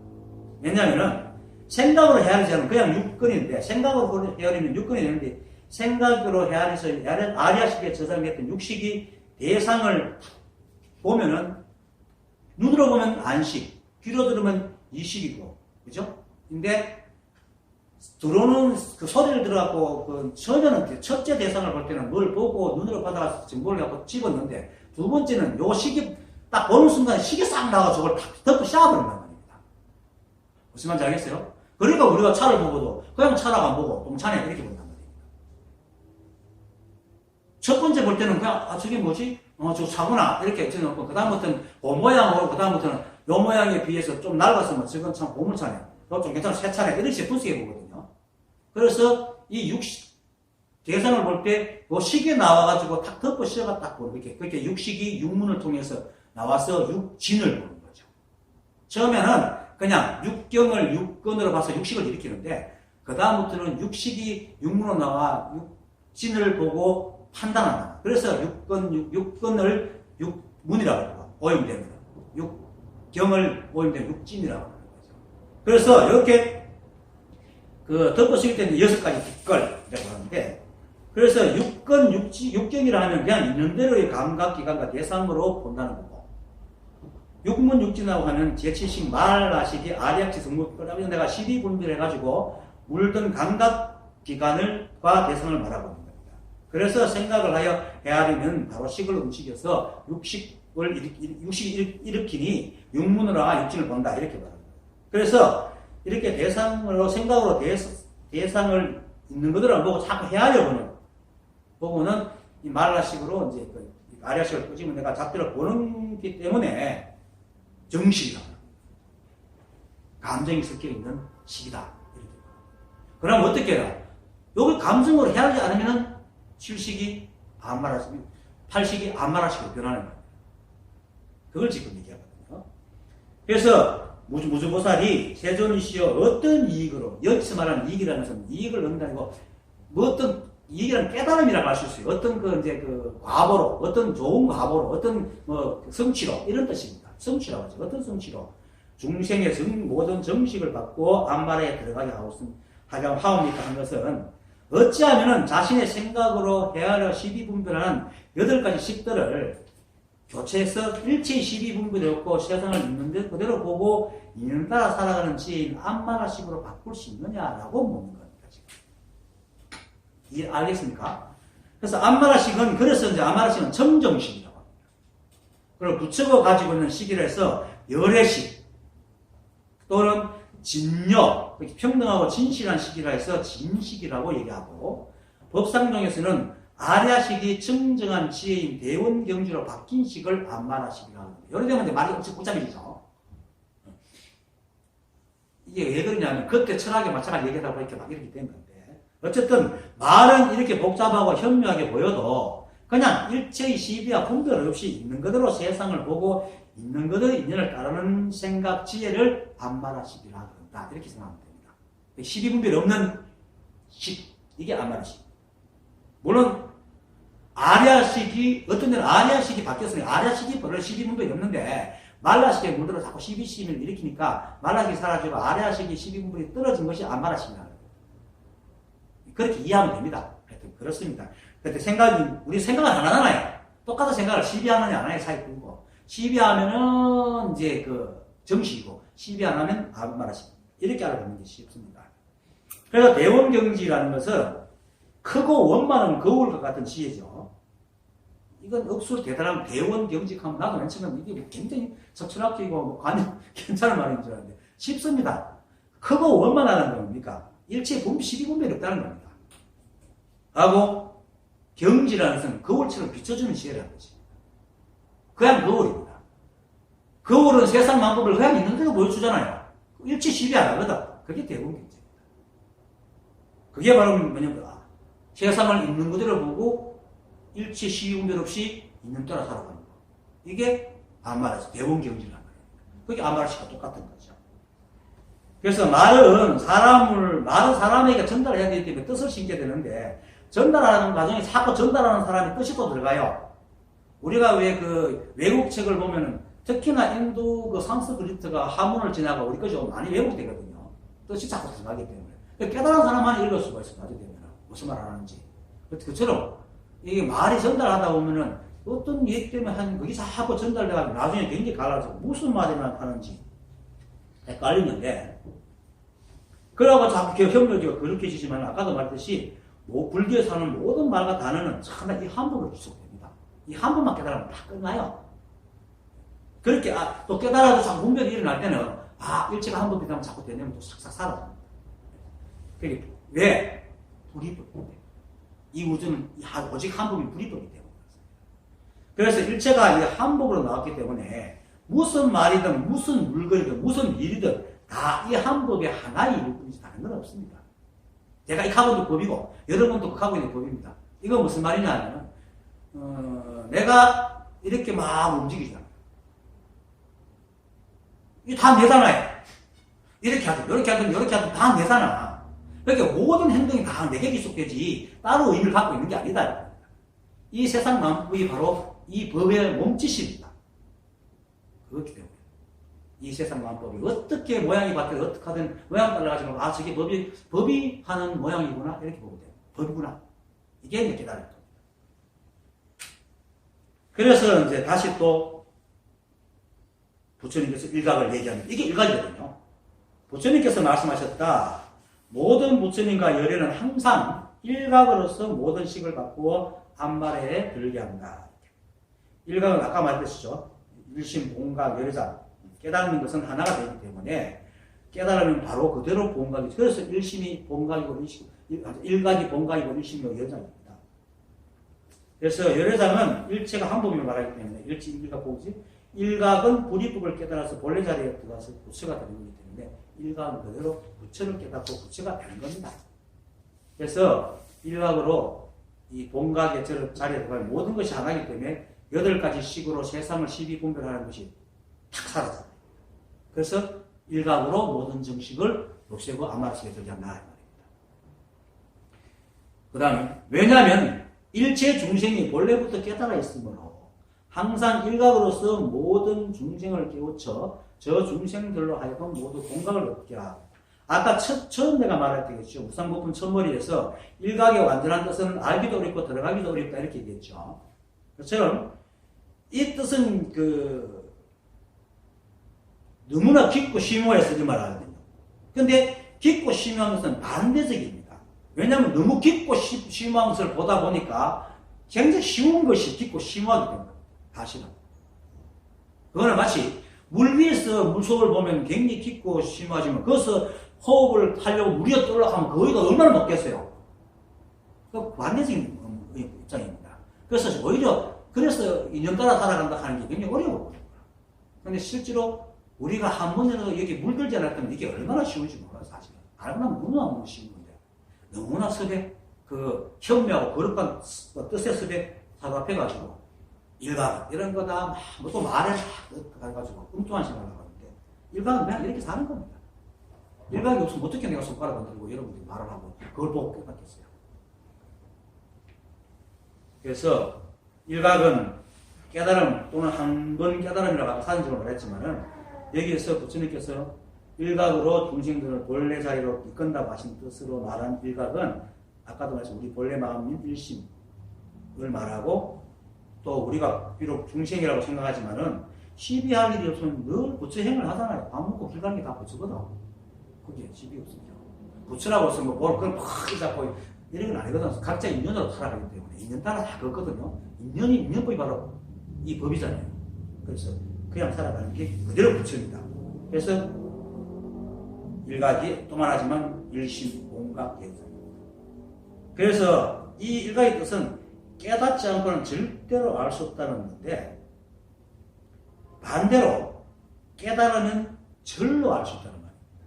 왜냐하면은 생각으로 헤아리지 않으면 그냥 육건인데 생각으로 헤아리면 육건이 되는데 생각으로 헤아려서 아리아식에 저장했던 육식이 대상을 보면은 눈으로 보면 안식, 귀로 들으면 이식이고, 그죠? 근데 들어오는 그 소리를 들어갖고 그 처음에는 첫째 대상을 볼 때는 뭘 보고 눈으로 받아서 정보를 갖고 집었는데 두 번째는 요 식이 딱 보는 순간 식이 싹 나와 저걸 탁 덮고 씌워버린단 말입니다. 무슨 말인지 알겠어요? 그러니까 우리가 차를 보고도 그냥 차라고 안 보고 동차네 이렇게 본단 말입니다. 첫 번째 볼 때는 그냥 저게 뭐지? 저 차구나 이렇게 정해놓고 그 다음부터는 그 모양으로 그 다음부터는 요 모양에 비해서 좀 낡았으면 저건 참 고물차네. 좀 괜찮은 새 차네. 이렇게 분석해 보거든요. 그래서 이 육식 대상을 볼 때 요 식이 나와가지고 탁 덮고 씌어가 딱 보는 그렇게 육식이 육문을 통해서 나와서 육진을 보는 거죠. 처음에는 그냥 육경을 육건으로 봐서 육식을 일으키는데 그 다음부터는 육식이 육문으로 나와 육진을 보고 판단한다. 그래서 육건을 육문이라고 하고 오염되면 육경을 오염되면 육진이라고 하는 거죠. 그래서 이렇게 그 덮어쓰기 때는 6가지 뒷걸이라고 하는데 그래서 육건 육경이라 하면 그냥 있는 대로의 감각기관과 대상으로 본다는 거고 육문 육진이라고 하면 제7식 말라식이 아리아치 성목 그러면 내가 12분별 해가지고 물든 감각기관과 대상을 말하고 있는 겁니다. 그래서 생각을 하여 헤아리면 바로 식을 움직여서 육식을 일으키니 육문으로 육진을 본다 이렇게 말합니다. 그래서 이렇게 대상으로 생각으로 대상을 있는 것들을 안 보고 자꾸 헤아려 보고는 이 말라식으로 이제 그 아리아식을 끄집어 내가 잡들을 보는 기 때문에 정식이다. 감정이 섞여 있는 식이다. 이렇게. 그럼 어떻게 해라? 여기 감정으로 헤아리지 않으면은 7식이 안말하식이 8식이 안말하식으로 변하는 거예요. 그걸 지금 얘기하거든요. 그래서 무주보살이 세존이시여 어떤 이익으로 여기서 말하는 이익이라는 것은 이익을 얻는 게 아니고 뭐 어떤 이익이라는 깨달음이라고 할 수 있어요. 어떤 그 이제 그 과보로 어떤 좋은 과보로 어떤 뭐 성취로 이런 뜻입니다. 성취라고 하죠. 어떤 성취로 중생의 모든 정식을 받고 안말에 들어가게 하옵니까 한 것은 어찌하면은 자신의 생각으로 헤아려 12분별하는 8가지 식들을 교체해서 일체의 12분별이 없고 세상을 있는 데 그대로 보고 이는 따라 살아가는 지혜인 안마라식으로 바꿀 수 있느냐라고 묻는 겁니다. 지금. 알겠습니까? 그래서 안마라식은 그래서 이제 안마라식은 청정식이라고 합니다. 그리고 부처가 가지고 있는 식이라 해서 열애식 또는 진여, 평등하고 진실한 식이라 해서 진식이라고 얘기하고 법상정에서는 아리아식이 청정한 지혜인 대원경지로 바뀐 식을 안마라식이라고 합니다. 요래 되면 말이 엄청 복잡해지죠. 이게 왜 그러냐면 그때 철학에 마찬가지 얘기하다 보니까 막 이렇게 된 건데 어쨌든 말은 이렇게 복잡하고 현묘하게 보여도 그냥 일체의 시비와 분별 없이 있는 그대로 세상을 보고 있는 그대로 인연을 따르는 생각 지혜를 안마라식이라 그런다. 이렇게 생각하면 됩니다. 시비분별이 없는 식, 이게 안마라식. 물론 아리아식이 어떤 데는 아리아식이 바뀌었으니까 아리아식이 별로 시비분별이 없는데 말라식에 물들어 자꾸 시비심을 일으키니까 말라식이 사라지고 아리아식이 시비분별이 떨어진 것이 안마라식이라는 거예요. 그렇게 이해하면 됩니다. 하여튼 그렇습니다. 그때 우리 생각을 안 하잖아요. 똑같은 생각을 시비하느냐 안 하느냐 차이 뿐이고 시비하면은 이제 그 정식이고 시비 안 하면 안마라식. 이렇게 알아보는 게 쉽습니다. 그래서 대원경지라는 것은 크고 원만한 거울과 같은 지혜죠. 이건 억수로 대단한 대원경직하면 나도 맨 처음에 이게 굉장히 석천학적이고 관념 괜찮은 말인 줄 알았는데 쉽습니다. 크고 원만하다는 건 뭡니까? 일체 시비분별이 없다는 겁니다. 하고 경지라는 것은 거울처럼 비춰주는 지혜라는 거지. 그냥 거울입니다. 거울은 세상 만법을 그냥 있는 대로 보여주잖아요. 일체 시비 안 하거든. 그게 대부분 경쟁입니다. 그게 바로 뭐냐면 세상을 있는 그대로 보고 일체 시위분별 없이 있는 따라 살아가는 거. 이게 반말에서 대원 경지라는 거예요. 그게 아마르시가 똑같은 거죠. 그래서 말은 사람에게 전달해야 되기 때문에 뜻을 심게 되는데, 전달하는 과정에 자꾸 전달하는 사람의 뜻이 또 들어가요. 우리가 왜 그 외국 책을 보면은, 특히나 인도 그 산스크리트가 한문을 지나가 우리까지 많이 왜곡되거든요. 뜻이 자꾸 들어가기 때문에. 깨달은 사람만 읽을 수가 있어요. 나중에 되면. 무슨 말 하는지. 그처럼, 이게 말이 전달하다 보면은, 어떤 얘기 때문에 그게 자꾸 전달돼가지고 나중에 굉장히 갈라지고 무슨 말이나 하는지 헷갈리는데, 그러고 자꾸 협력이 그렇게 지지만 아까도 말했듯이 불교에 사는 모든 말과 단어는 상당히 이 한 번으로 구성됩니다. 이 한 번만 깨달으면 다 끝나요. 그렇게 또 깨달아도 자꾸 분별이 일어날 때는 일체가 한 번 깨달으면 자꾸 되뇌면 또 싹싹 사라집니다. 그게 왜? 불이법이 때문에. 이 우주는 오직 한 법이 불이법이 때문에. 그래서 일체가 이 한법으로 나왔기 때문에 무슨 말이든 무슨 물건이든 무슨 일이든 다 이 한법의 하나의 일일 뿐이지 다른 건 없습니다. 제가 이 하고 있는 법이고 여러분도 그 하고 있는 법입니다. 이건 무슨 말이냐 하면 내가 이렇게 막 움직이잖아요. 이게 다 내잖아요. 이렇게 하든 이렇게 하든 이렇게 하든 다 내잖아. 그러니까 모든 행동이 다 내게 기속되지 따로 의미를 갖고 있는 게 아니다. 이 세상 만법이 바로 이 법의 몸짓입니다. 그렇기 때문에 이 세상 만법이 어떻게 모양이 바뀌어도 어떻게 하든 모양 달라가지고 저게 법이 하는 모양이구나 이렇게 보면 돼요. 법이구나. 이게 이제 깨달은 겁니다. 그래서 이제 다시 또 부처님께서 일각을 얘기하는 이게 일각이거든요. 부처님께서 말씀하셨다. 모든 부처님과 열애는 항상 일각으로서 모든 식을 바꾸어 암말에 들게 한다. 일각은 아까 말했듯이죠. 일심, 본각, 열애자. 깨닫는 것은 하나가 되기 때문에 깨달으면 바로 그대로 본각이. 그래서 일심이 본각이고 일각이 본각이고 일심이고 열애장입니다. 그래서 열애장은 일체가 한 법임을 말하기 때문에 일각 보지. 일각은 불이법을 깨달아서 본래 자리에 들어가서 부처가 되는 거기 때문에 일각은 그대로 부처를 깨닫고 부처가 되는 겁니다. 그래서 일각으로 이 본각의 자리에 들어가는 모든 것이 하나이기 때문에 8가지 식으로 세상을 시비분별하는 것이 탁 사라져요. 그래서 일각으로 모든 정식을 없애고 아마르시에 들게 한다. 말입니다. 그 다음에 왜냐하면 일체 중생이 본래부터 깨달아 있으므로 항상 일각으로서 모든 중생을 깨우쳐 저 중생들로 하여금 모두 공각을 얻게 하고 아까 처음 내가 말했겠죠. 우상부품 첫머리에서 일각의 완전한 뜻은 알기도 어렵고 들어가기도 어렵다 이렇게 얘기했죠. 그처럼 이 뜻은 너무나 깊고 심오해서 이 말하거든요. 근데 깊고 심오한 것은 반대적입니다. 왜냐하면 너무 깊고 심오한 것을 보다 보니까 굉장히 쉬운 것이 깊고 심오하게 됩니다. 사실은. 그거는 마치 물 위에서 물속을 보면 굉장히 깊고 심오하지만 거기서 호흡을 하려고 물 위에 올라가면 거기가 얼마나 높겠어요. 그 반대적인 입장입니다. 그래서 오히려 그래서 인연 따라 살아간다 하는 게 굉장히 어려워요. 그런데 실제로 우리가 한 번이라도 여기 물들지 않았다면 이게 얼마나 쉬운지 몰라요, 사실은. 알고 나면 너무나 쉬운 건데. 너무나 섭외, 현묘하고 거룩한 뜻의 섭외 사답해가지고, 일각, 이런 거 다 또 말에 막 가가지고 엉뚱한 생각을 하는데, 일각은 그냥 이렇게 사는 겁니다. 일각이 없으면 어떻게 내가 손가락 안 들고 여러분들이 말을 하고, 그걸 보고 깨닫겠어요. 그래서, 일각은 깨달음 또는 한 번 깨달음이라고 아까 사진적으로 말했지만은, 여기에서 부처님께서 일각으로 중생들을 본래 자리로 이끈다고 하신 뜻으로 말한 일각은 아까도 말했지만 우리 본래 마음인 일심을 말하고 또 우리가 비록 중생이라고 생각하지만은 시비할 일이 없으면 늘 부처행을 하잖아요. 밥 먹고 길 가는 게 다 부처거든. 그게 시비 없습니다. 부처라고 해서 그걸 팍 잡고 이런 건 아니거든. 각자 인연으로 살아가기 때문에 인연 따라 다 그렇거든요. 인연법이 바로 이 법이잖아요. 그래서 그냥 살아가는 게 그대로 부처입니다. 그래서 일각이 또 말하지만 일심, 공각, 예정입니다. 그래서 이 일각의 뜻은 깨닫지 않고는 절대로 알 수 없다는 건데 반대로 깨달으면 절로 알 수 있다는 말입니다.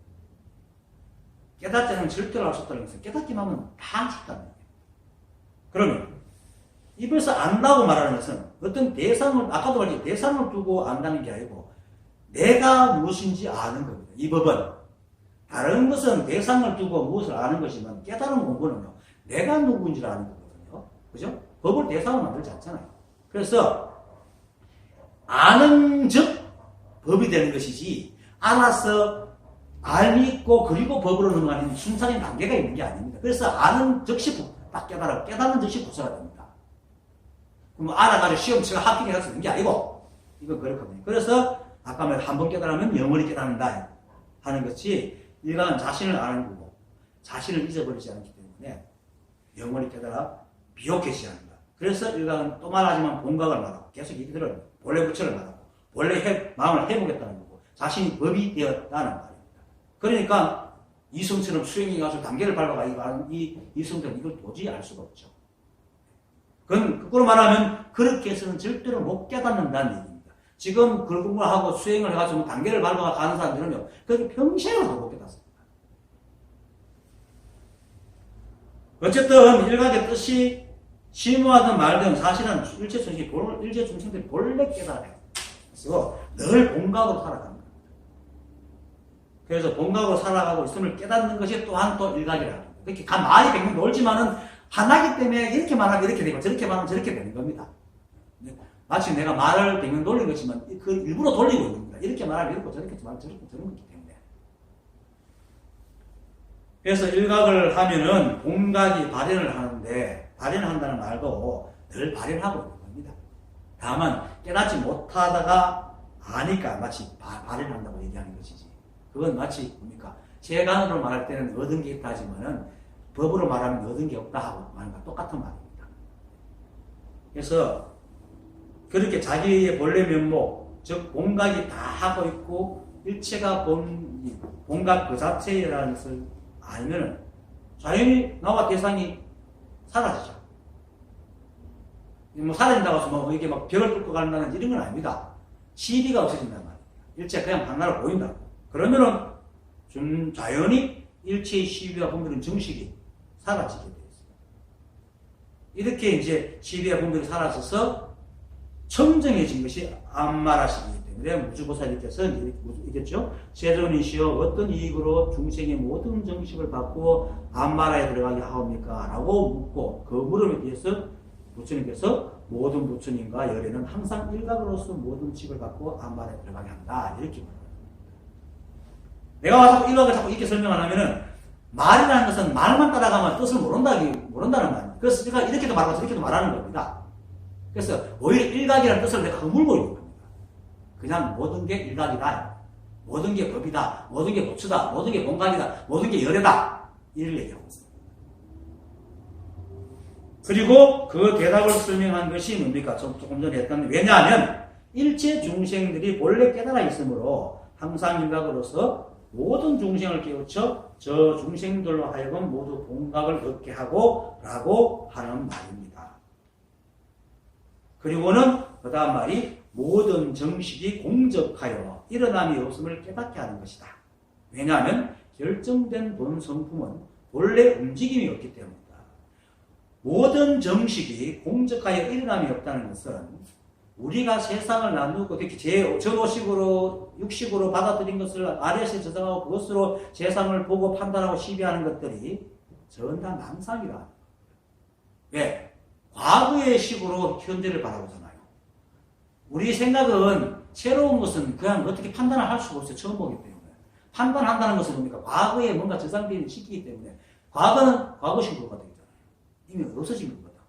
깨닫지 않으면 절대로 할 수 없다는 것은 깨닫기만 하면 다 할 수 있다는 거예요. 그러면 입에서 안다고 말하는 것은 어떤 대상을, 아까도 말했지, 대상을 두고 안다는 게 아니고 내가 무엇인지 아는 겁니다. 이 법은. 다른 것은 대상을 두고 무엇을 아는 것이면 깨달은 공부는요, 내가 누구인지를 아는 거거든요. 그죠? 법을 대상으로 만들지 않잖아요. 그래서 아는 즉 법이 되는 것이지, 알아서 알미 있고 그리고 법으로 넘어가는 순서적인 단계가 있는 게 아닙니다. 그래서 아는 즉시 딱 깨닫는 즉시 부서가 됩니다. 그럼 알아가지고 시험 치고 합격해 가서 되는 게 아니고, 이건 그렇거든요. 그래서 아까 말 한 번 깨달으면 영원히 깨닫는다 하는 것이 일간은 자신을 아는 거고 자신을 잊어버리지 않기 때문에 영원히 깨달아 비옥해지지 않는다. 그래서 일간은 또 말하지만 본각을 말하고 계속 얘기 들어요. 본래 부처를 말하고 본래 마음을 해보겠다는 거고 자신이 법이 되었다는 말입니다. 그러니까 이성처럼 수행해가지고 단계를 밟아가 이 이성들은 이걸 도저히 알 수가 없죠. 그건 거꾸로 말하면 그렇게 해서는 절대로 못 깨닫는다는 얘기입니다. 지금 그걸 공부하고 수행을 해가지고 단계를 밟아가 가는 사람들은요, 그렇게 평생을 못 깨닫습니다. 어쨌든 일각의 뜻이 심오하든 말든 사실은 일체 중생들이 본래 깨달아요. 그래서 늘 본각으로 살아갑니다. 그래서 본각으로 살아가고 있음을 깨닫는 것이 또한 또 일각이라는 거예요. 그렇게 말이 백명 놀지만은 하나기 때문에 이렇게 말하면 이렇게 되고 저렇게 말하면 저렇게 되는 겁니다. 마치 내가 말을 백명 돌린 것이지만 그 일부러 돌리고 있는 겁니다. 이렇게 말하면 이렇고 저렇게 말하면 저렇고 저런 거기 때문에. 그래서 일각을 하면은 본각이 발현을 하는데, 발현을 한다는 말도 늘 발현하고 있는 겁니다. 다만 깨닫지 못하다가 아니까 마치 발현한다고 얘기하는 것이지. 그건 마치 뭡니까? 세간으로 말할 때는 얻은 게 있다 하지만은 법으로 말하면 얻은 게 없다 하고 말하는 거 똑같은 말입니다. 그래서 그렇게 자기의 본래 면목, 즉 본각이 다 하고 있고 일체가 본각 그 자체라는 것을 알면은 자연히 나와 대상이 사라지죠. 뭐 사라진다고 해서 뭐 이게 막 벽을 뚫고 간다는 이런 건 아닙니다. 시비가 없어진단 말이에요. 일체 그냥 하나로 보인다. 그러면은 좀 자연히 일체의 시비와 분별은 정식이 사라지게 되어 있습니다. 이렇게 이제 시비와 분별이 사라져서 청정해진 것이 암마라시기 때문에 무주보살님께서 이랬죠. 세존이시여 어떤 이익으로 중생의 모든 정식을 받고 암마라에 들어가게 하옵니까? 라고 묻고 그 물음에 대해서 부처님께서 모든 부처님과 열애는 항상 일각으로서 모든 칙을 갖고 암마라에 들어가게 한다. 이렇게 말합니다. 내가 자꾸 일각을 자꾸 이렇게 설명 안 하면은 말이라는 것은 말만 따라가면 뜻을 모른다는 말이에요. 그래서 제가 이렇게도 말하고 저렇게도 말하는 겁니다. 그래서 오히려 일각이라는 뜻을 내가 허물고 있는 겁니다. 그냥 모든 게 일각이다. 모든 게 법이다. 모든 게 보추다. 모든 게 본각이다. 모든 게 열애다. 이를 얘기하고 있습니다. 그리고 그 대답을 설명한 것이 뭡니까? 조금 전에 했던, 왜냐하면 일체 중생들이 본래 깨달아 있으므로 항상 일각으로서 모든 중생을 깨우쳐 저 중생들로 하여금 모두 본각을 얻게 하고 라고 하는 말입니다. 그리고는 그 다음 말이 모든 정식이 공적하여 일어남이 없음을 깨닫게 하는 것이다. 왜냐하면 결정된 본 성품은 본래 움직임이 없기 때문이다. 모든 정식이 공적하여 일어남이 없다는 것은 우리가 세상을 나누고 특히 전오식으로 육식으로 받아들인 것을 아래에서 저장하고 그것으로 세상을 보고 판단하고 시비하는 것들이 전 다 망상이다. 왜? 과거의 식으로 현재를 바라보잖아요. 우리 생각은 새로운 것은 그냥 어떻게 판단을 할 수가 없어요. 처음 보기 때문에. 판단한다는 것은 뭡니까? 과거에 뭔가 저장된 시기이기 때문에 과거는 과거식으로 가되잖아요. 이미 없어진 겁니다.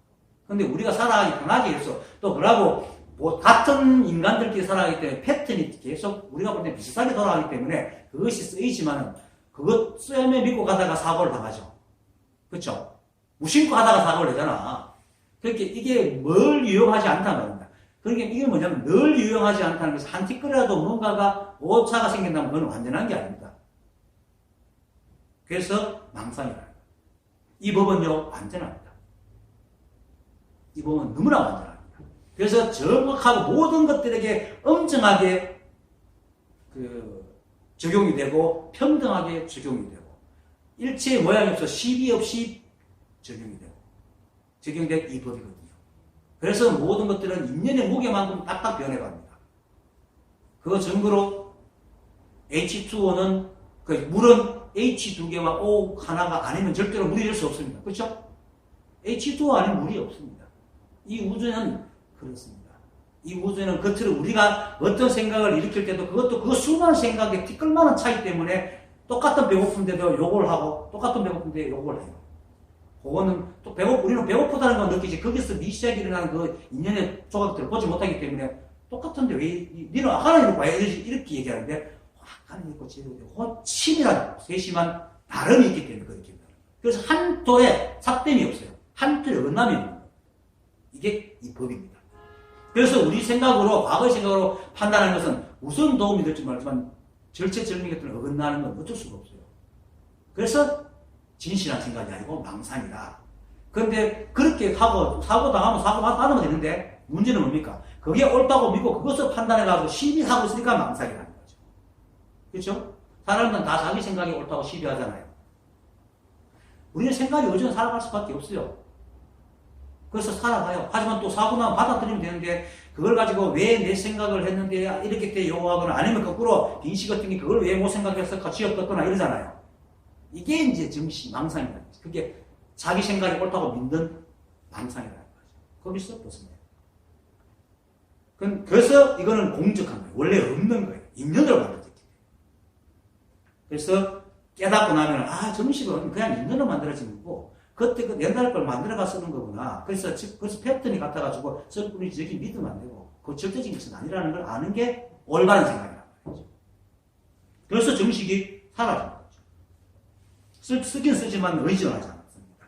근데 우리가 살아가기 편하게 해서 또 그러고 뭐 같은 인간들끼리 살아가기 때문에 패턴이 계속 우리가 볼 때 비슷하게 돌아가기 때문에 그것이 쓰이지만은 그것 쓰면 믿고 가다가 사고를 당하죠. 그렇죠? 무심코 하다가 사고를 내잖아. 그렇게 이게 뭘 유용하지 않다는 말입니다. 그러니까 이게 뭐냐면 늘 유용하지 않다는 것은 한 티끌이라도 뭔가가 오차가 생긴다면 그건 완전한 게 아닙니다. 그래서 망상이라는 거예요. 이 법은요 완전합니다. 이 법은 너무나 완전합니다. 그래서 정확하고 모든 것들에게 엄정하게 적용이 되고 평등하게 적용이 되고 일체의 모양이 없어 시비 없이 적용이 되고 적용된 이 법이거든요. 그래서 모든 것들은 인연의 무게만큼 딱딱 변해갑니다. 그거 증거로 H2O는 그 물은 H2개와 O 하나가 아니면 절대로 물이 될 수 없습니다. 그렇죠? H2O 아니면 물이 없습니다. 이 우주는 그렇습니다. 이 우주에는 겉으로 우리가 어떤 생각을 일으킬 때도 그것도 그 수많은 생각의 티끌만한 차이 때문에 똑같은 배고픈데도 욕을 하고 똑같은 배고픈데 욕을 해요. 그거는 또 우리는 배고프다는 건 느끼지 거기서 미시하게 일어나는 그 인연의 조각들을 보지 못하기 때문에 똑같은데 왜 니는 하나님을 봐야 이렇게 얘기하는데 하나님 있고 지혜도 있고 치밀한 세심한 다름이 있기 때문에 그렇게 됩니다. 그래서 한 돌에 삭됨이 없어요. 한 틀에 어긋남이 없는 거예요. 이게 이 법입니다. 그래서 우리 생각으로 과거의 생각으로 판단하는 것은 우선 도움이 될지 모르지만 절체절명에 어떤 어긋나는 건 어쩔 수가 없어요. 그래서 진실한 생각이 아니고 망상이다. 그런데 그렇게 하고 사고 당하면 사고 받으면 되는데 문제는 뭡니까? 그게 옳다고 믿고 그것을 판단해가지고 시비하고 있으니까 망상이라는 거죠. 그렇죠? 사람들은 다 자기 생각이 옳다고 시비하잖아요. 우리는 생각이 의존 살아갈 수밖에 없어요. 그래서 살아가요. 하지만 또 사고 나면 받아들이면 되는데 그걸 가지고 왜 내 생각을 했는데 이렇게 때 요구하거나 아니면 거꾸로 빙시 같은 게 그걸 왜 못 생각해서 같이 엮었거나 이러잖아요. 이게 이제 정시 망상이라는 거죠. 그게 자기 생각이 옳다고 믿는 망상이라는 거죠. 거기서 벗어나요. 그래서 이거는 공적한 거예요. 원래 없는 거예요. 인연으로 만들어졌기 때문에. 그래서 깨닫고 나면 정식은 그냥 인연으로 만들어진 거고 그때 그 옛날 걸 만들어가 쓰는 거구나. 그래서 패턴이 같아가지고 쓸 뿐이지 저기 믿으면 안 되고 그 절대적인 것은 아니라는 걸 아는 게 올바른 생각이라는 거죠. 그래서 정식이 사라진 거죠. 쓰긴 쓰지만 의존하지 않습니다.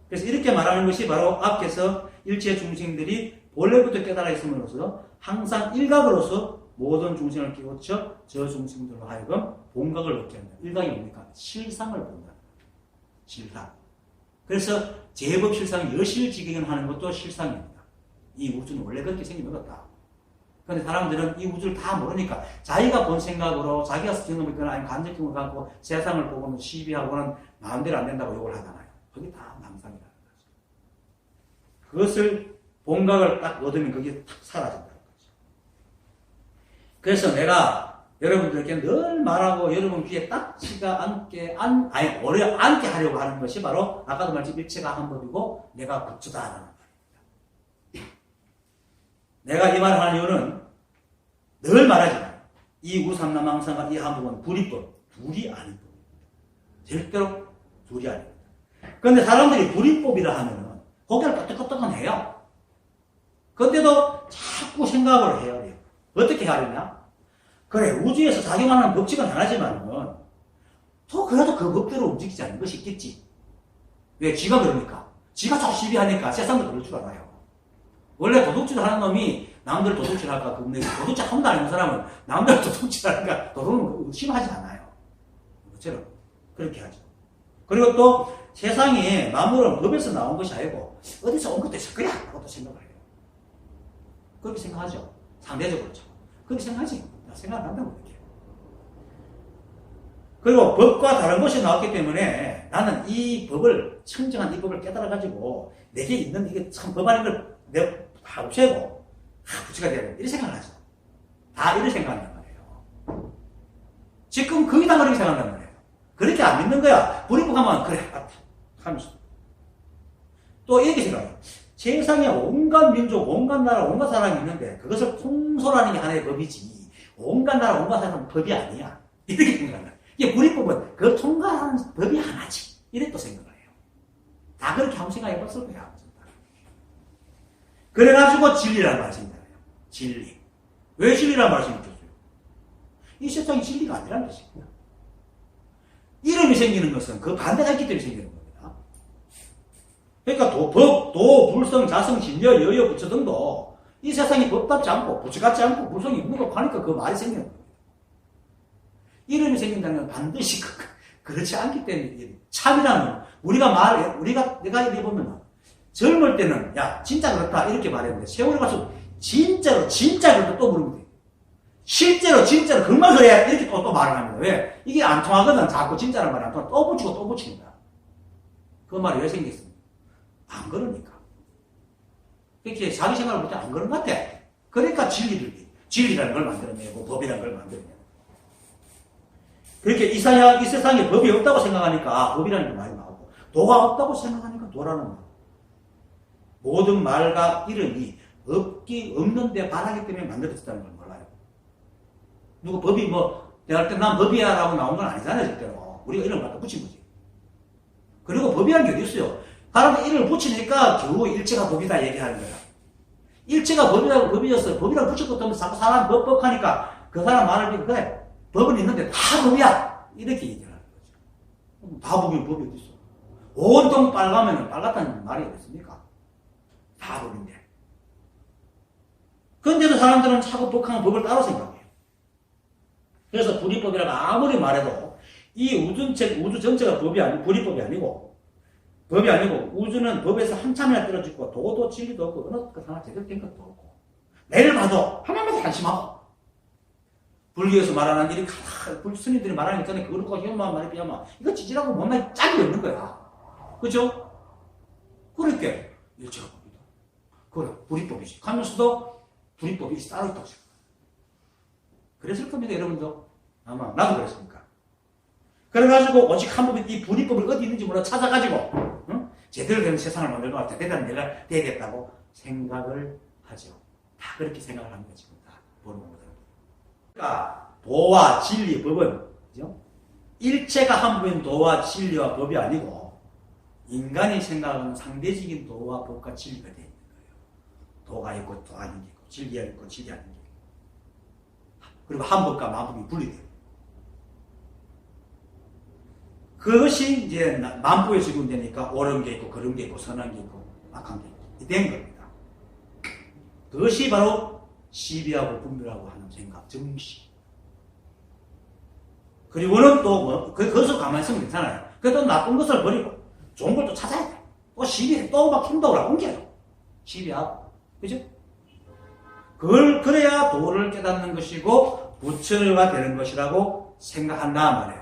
그래서 이렇게 말하는 것이 바로 앞에서 일체 중생들이 본래부터 깨달아 있음으로써 항상 일각으로서 모든 중생을 깨우쳐 저 중생들로 하여금 본각을 얻게 한다. 일각이 뭡니까? 실상을 본다. 실상. 그래서 제법 실상이 여실지경하는 것도 실상입니다. 이 우주는 원래 그렇게 생긴 거다. 그런데 사람들은 이 우주를 다 모르니까 자기가 본 생각으로 자기가 경험을 있거나 아니면 간접경험을 갖고 세상을 보고는 시비하고는 마음대로 안 된다고 욕을 하잖아요. 그게 다 망상이라는 거죠. 그것을 본각을 딱 얻으면 그게 탁 사라진다는 거죠. 그래서 내가 여러분들께 늘 말하고 여러분 귀에 딱지가 않게 앉게 하려고 하는 것이 바로 아까도 말했지 일체가 한 법이고 내가 국주다라는 말입니다. 내가 이 말을 하는 이유는 늘 말하지만 이 우삼라망상과 이 한법은 불이법, 둘이 아닌 법입니다. 절대로 둘이 아닙니다. 그런데 사람들이 불이법이라 하면은 고개를 끄덕끄덕은 해요. 그런데도 자꾸 생각을 해야 돼요. 어떻게 하려냐? 그래, 우주에서 작용하는 법칙은 하나지만은, 또 그래도 그 법대로 움직이지 않는 것이 있겠지. 왜? 지가 그러니까. 지가 잘 시비하니까 세상도 그럴 줄 알아요. 원래 도둑질 하는 놈이 남들 도둑질 할까 겁내고, 도둑질 한 번도 안 해본 사람은 남들 도둑질 하니까 도둑은 의심하지 않아요. 그처럼. 그렇게 하죠. 그리고 또 세상에 만물은 법에서 나온 것이 아니고, 어디서 온 것도 있을 거야! 라고 또 생각을 해요. 그렇게 생각하죠. 상대적으로. 그렇게 생각하지. 생각 안 한다고 그렇게. 그리고 법과 다른 것이 나왔기 때문에 나는 이 법을, 청정한 이 법을 깨달아가지고 내게 있는 이게 참 법 아닌 걸 내가 다 없애고 부지가 돼야 돼. 이렇게 생각을 하죠. 다 이렇게 생각한단 말이에요. 지금 거의 다 그렇게 생각한단 말이에요. 그렇게 안 믿는 거야. 불이법 하면 그래. 하면서. 또 이렇게 생각해요. 세상에 온갖 민족, 온갖 나라, 온갖 사람이 있는데 그것을 통솔하는 게 하나의 법이지. 온갖 나라, 온갖 사람은 법이 아니야. 이렇게 생각한다. 이게 불이법은 그걸 통과하는 법이 하나지. 이래 또 생각을 해요. 다 그렇게 한번 생각해봤을 거야. 그래가지고 진리라는 말씀이잖아요. 진리. 왜 진리라는 말씀을 줬어요? 이 세상이 진리가 아니라는 것입니다. 이름이 생기는 것은 그 반대가 있기 때문에 생기는 겁니다. 그러니까 도, 불성, 자성, 진여, 여여, 부처 등도 이 세상이 법답지 않고 부처 같지 않고 불성이 있는 거 하니까 그 말이 생기는 겁니다. 이름이 생긴다는 건 반드시 그렇지 않기 때문에 참이라는 내가 이렇게 보면 젊을 때는 야 진짜 그렇다 이렇게 말했는데 세월이 갈수록 진짜 그렇다 또 물으면 돼. 실제로 진짜로 그만 그래 이렇게 또 말을 합니다. 왜? 이게 안 통하거든. 자꾸 진짜라는 말이 안 통하. 또 붙이고 또 붙입니다. 그 말이 왜 생겼습니까? 안 그러니까. 이렇게 자기 생각을 볼 때 안 그런 것 같아. 그러니까 진리라는 걸 만들어내고 법이라는 걸 만들어내고. 그렇게 이 세상에 법이 없다고 생각하니까 법이라는 게 많이 나오고, 도가 없다고 생각하니까 도라는 말. 모든 말과 이름이 없는데 바라기 때문에 만들어졌다는 걸 몰라요. 누구 법이 내가 할 때 난 법이야 라고 나온 건 아니잖아요, 절대로. 우리가 이름을 갖다 붙인 거지. 그리고 법이라는 게 어디 있어요? 사람들 이름을 붙이니까 겨우 일체가 법이다 얘기하는 거야. 일체가 법이었어요. 법이라고 붙일 것도 없는데 자꾸 사람 법하니까 그 사람 말을 믿고, 그래, 법은 있는데 다 법이야. 이렇게 얘기를 하는 거죠. 다 법이면 법이 어디 있어? 온통 빨가면 빨갛다는 말이 어딨습니까? 다 법인데. 그런데도 사람들은 자꾸 독한 법을 따로 생각해요. 그래서 불이법이라고 아무리 말해도 이 우주 전체가 불이법이 아니고 우주는 법에서 한참이나 떨어지고 도도 진리도 없고 어느 것 하나 제대로 된 것도 없고 내를 봐도 하나마다 한심하고 불교에서 말하는 일이 스님들이 말하는 게 있잖아요. 그걸 갖고 현마한 말이 비하면 이거 찌질하고 못나게 짝이 없는 거야. 그죠? 그렇게 일체가 법이다. 그래 불이법이지. 하면서도 불이법이 따로 있다고 생각해요. 그랬을 겁니다, 여러분도. 아마 나도 그랬으니까. 그래가지고 오직 한 법이 이 불이법이 어디 있는지 몰라 찾아가지고 제대로 된 세상을 만들고 갈 때 대단한 내가 되겠다고 생각을 하죠. 다 그렇게 생각을 합니다, 지금 다 보는 거거든요. 그러니까 도와 진리, 법은 그죠? 일체가 한 법인 도와 진리와 법이 아니고 인간이 생각하는 상대적인 도와 법과 진리가 되어 있는 거예요. 도가 있고 도 아닌 게 있고 진리가 있고 진리 아닌 게 있고 그리고 한 법과 만법이 분리돼요. 그것이 이제 만법에 적용되니까 옳은 게 있고 그런 게 있고 선한 게 있고 악한 게 있고 된 겁니다. 그것이 바로 시비하고 분별하고 하는 생각, 정식. 그리고는 또 그것을 가만히 있으면 괜찮아요. 그래도 나쁜 것을 버리고 좋은 걸 또 찾아야 돼. 또 시비해. 또 막 힘들어 옮겨요. 시비하고. 그죠? 그래야 도를 깨닫는 것이고 부처가 되는 것이라고 생각한다 말이에요.